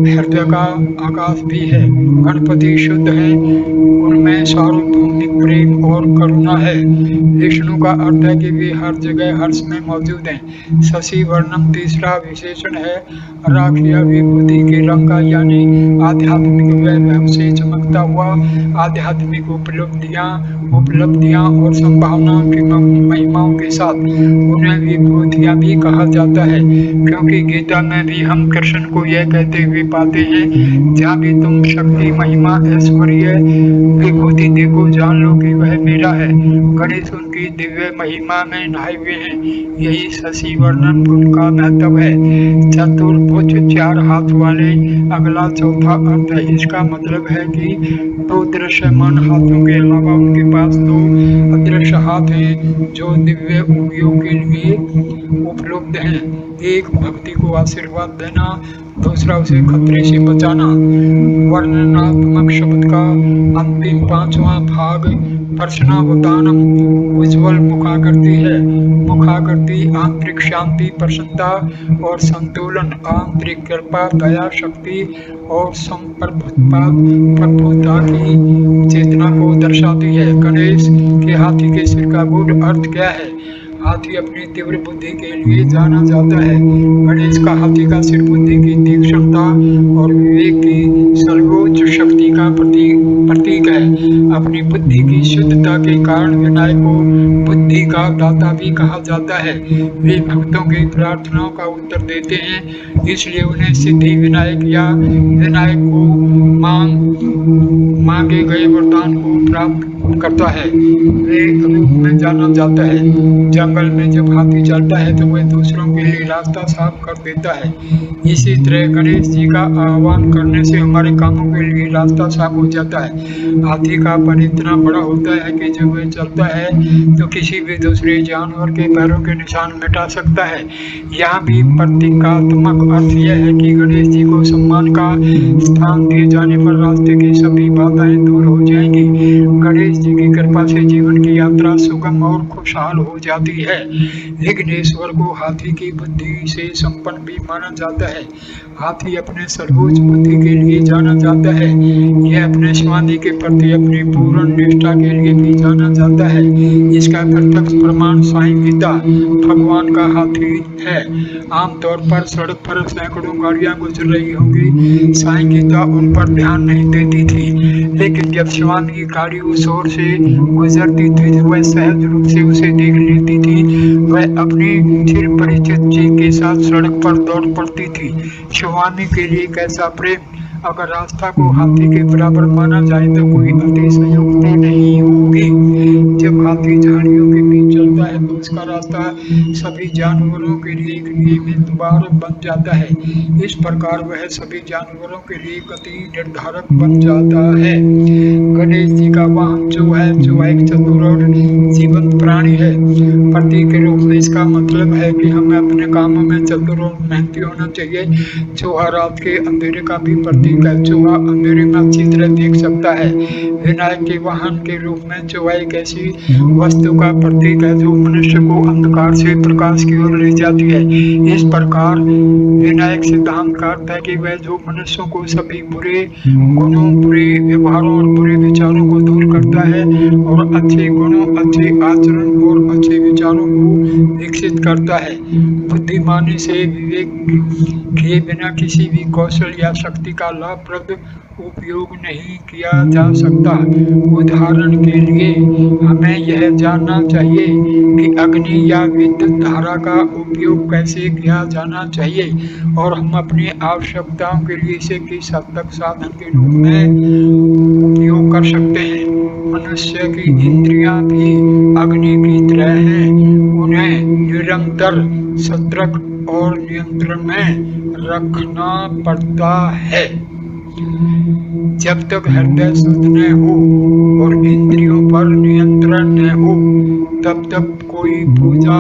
Speaker 1: हृदय का आकाश भी है। गणपति शुद्ध है, उनमें सार्वभौमिक प्रेम और करुणा है। विष्णु का अर्थ है कि वे हर जगह हर समय मौजूद हैं। शशि वर्णम तीसरा विशेषण है। राख या विभूति के रंग का, यानी आध्यात्मिक वैभव से चमकता हुआ। आध्यात्मिक उपलब्धियां और संभावनाओं की महिमाओं के साथ उन्हें विभूतियां भी कहा जाता है, क्योंकि गीता में भी हम कृष्ण को यह कहते हुए पाते हैं, जहाँ भी तुम शक्ति, महिमा, ऐश्वर्य, विभूति देखो, जान लो कि वह मेरा है। गणेश उनकी दिव्य महिमा में नहाए हुए हैं। यही शशि वर्णन उनका महत्व है। चतुर्भुज, चार हाथ वाले। अगला चौथा अर्थ है। इसका मतलब है कि दो दृश्यमान हाथों के अलावा उनके पास दो अदृश्य हाथ हैं जो दिव्य उपयोग के लिए उपलब्ध हैं। एक भक्ति को आशीर्वाद देना, दूसरा उसे खतरे से बचाना। वर्णनात्मक शब्द का अंतिम पांचवा भाग प्रश्नावतानम, उज्ज्वल मुखाकृति है। मुखाकृति आंतरिक शांति, प्रसन्नता और संतुलन, आंतरिक कृपा, दया, शक्ति और संप्रभुता की चेतना को दर्शाती है। गणेश के हाथी के सिर का गूढ़ अर्थ क्या है? हाथी अपनी तीव्र बुद्धि के लिए जाना जाता है। गणेश का हाथी का सिर बुद्धि की तीक्ष्णता और विवेक की सर्वोच्च शक्ति का प्रतीक है। अपनी बुद्धि की शुद्धता के कारण विनायक को बुद्धि का दाता भी कहा जाता है। वे भक्तों की प्रार्थनाओं का उत्तर देते हैं, इसलिए उन्हें सिद्धि विनायक या विनायक को मांगे गए वरदान को प्राप्त करता है। वे रूप में जाना जाता है। जंगल में जब हाथी चलता है तो वह दूसरों के लिए रास्ता साफ कर देता है। इसी तरह गणेश जी का आह्वान करने से हमारे कामों के लिए रास्ता साफ हो जाता है। हाथी का पर इतना बड़ा होता है कि जब वह चलता है तो किसी भी दूसरे जानवर के पैरों के निशान मिटा सकता है। यहाँ भी प्रतीकात्मक अर्थ यह है कि गणेश जी को सम्मान का स्थान दिए जाने पर रास्ते की सभी बाधाएं दूर हो जाएंगी। गणेश जी की कृपा से जीवन की यात्रा सुगम और खुशहाल हो जाती है। विघ्नेश्वर को हाथी की बुद्धि से संपन्न भी माना जाता है। हाथी अपने सर्वोच्च बुद्धि के लिए जाना जाता है। यह अपने स्वामी के प्रति अपनी पूर्ण निष्ठा के लिए भी जाना जाता है। इसका प्रत्यक्ष प्रमाण साईं गीता भगवान का हाथी है। आमतौर पर सड़क पर सैकड़ों गाड़ियां गुजर रही होंगी, साईं गीता उन पर ध्यान नहीं देती थी, लेकिन जब स्वामी की गाड़ी उस ओर से गुजरती थी वह सहज रूप से उसे देख लेती थी। वह अपनी चिर परिचित जी के साथ सड़क पर दौड़ पड़ती थी। स्वामी के लिए कैसा प्रेम! अगर रास्ता को हाथी के बराबर माना जाए तो कोई अतिशयोक्ति नहीं होगी। जब हाथी झाड़ियों के बीच चलता है तो उसका रास्ता सभी जानवरों के लिए एक नियमित द्वार बन जाता है। इस प्रकार वह सभी जानवरों के लिए गति निर्धारक बन जाता है। गणेश जी का वाहन जो एक चतुर और जीवंत प्राणी है। प्रतीक के रूप में इसका मतलब है कि हमें अपने कामों में चतुर और मेहनती होना चाहिए। चूहा रात के अंधेरे का भी प्रतीक है। चूहा अंधेरे में अच्छी तरह देख सकता है। विनायक के वाहन के रूप में चूहा एक ऐसी वस्तु का प्रतीक है जो मनुष्य को अंधकार से प्रकाश की ओर ले जाती है। इस प्रकार विनायक सिद्धांत का अर्थ है कि वह जो मनुष्यों को सभी बुरे गुणों, बुरे व्यवहारों और बुरे विचारों को दूर करता है और अच्छे गुणों, अच्छे आचरण और अच्छे विचारों को विकसित करता है। बुद्धिमानी से विवेक किए बिना किसी भी कौशल या शक्ति का लाभप्रद उपयोग नहीं किया जा सकता। उदाहरण के लिए हमें यह जानना चाहिए कि अग्नि या विद्युत धारा का उपयोग कैसे किया जाना चाहिए और हम अपनी आवश्यकताओं के लिए इसे किस हद तक साधन के रूप में उपयोग कर सकते हैं। मनुष्य की इंद्रियां भी अग्नि की तरह हैं। उन्हें निरंतर सतर्क और नियंत्रण में रखना पड़ता है। जब तक हृदय शुद्ध न हो और इंद्रियों पर नियंत्रण न हो, तब तक कोई पूजा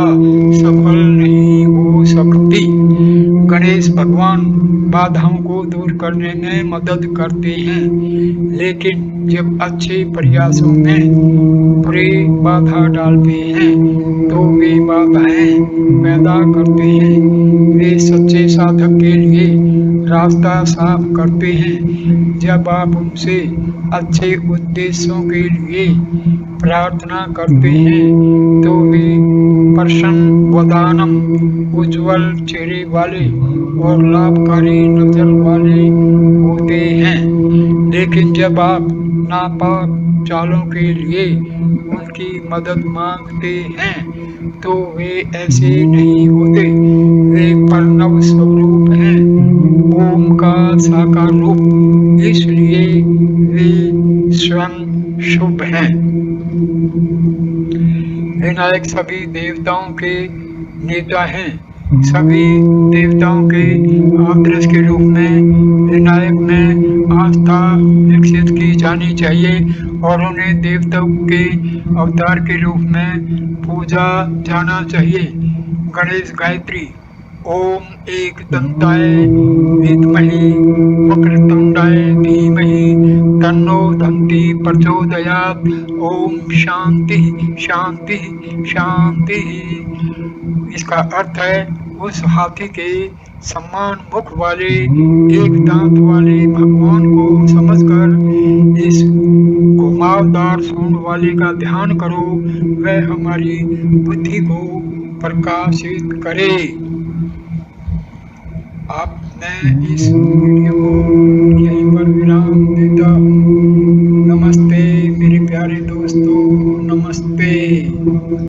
Speaker 1: सफल नहीं हो सकती। गणेश भगवान बाधाओं को दूर करने में मदद करते हैं, लेकिन जब अच्छे प्रयासों में बुरे बाधा डालते हैं तो वे बाधाएं पैदा करते हैं। वे सच्चे साधक के लिए रास्ता साफ करते हैं। जब आप उनसे अच्छे उद्देश्यों के लिए प्रार्थना करते हैं तो वे प्रसन्न वदानम, उज्जवल चेहरे वाले और लाभकारी नजर वाले होते हैं। लेकिन जब आप नापाक चालों के लिए उनकी मदद मांगते हैं तो वे ऐसे नहीं होते। वे प्रणव स्वरूप हैं, ओम का साकार रूप, इसलिए वे स्वयं शुभ हैं। विनायक सभी देवताओं के नेता हैं। सभी देवताओं के आदर्श के रूप में विनायक में आस्था विकसित की जानी चाहिए और उन्हें देवताओं के अवतार के रूप में पूजा जाना चाहिए। गणेश गायत्री ओम एक दंताय विद्महे वक्रतुंडाय धीमहि तन्नो दंती प्रचोदयात्। ओम शांति शांति शांति। इसका अर्थ है उस हाथी के समान मुख वाले एक दांत वाले भगवान को समझकर इस घुमावदार सूंड वाले का ध्यान करो। वह हमारी बुद्धि को प्रकाशित करे। अब मैं इस वीडियो को यहीं पर विराम देता हूँ। नमस्ते मेरे प्यारे दोस्तों, नमस्ते।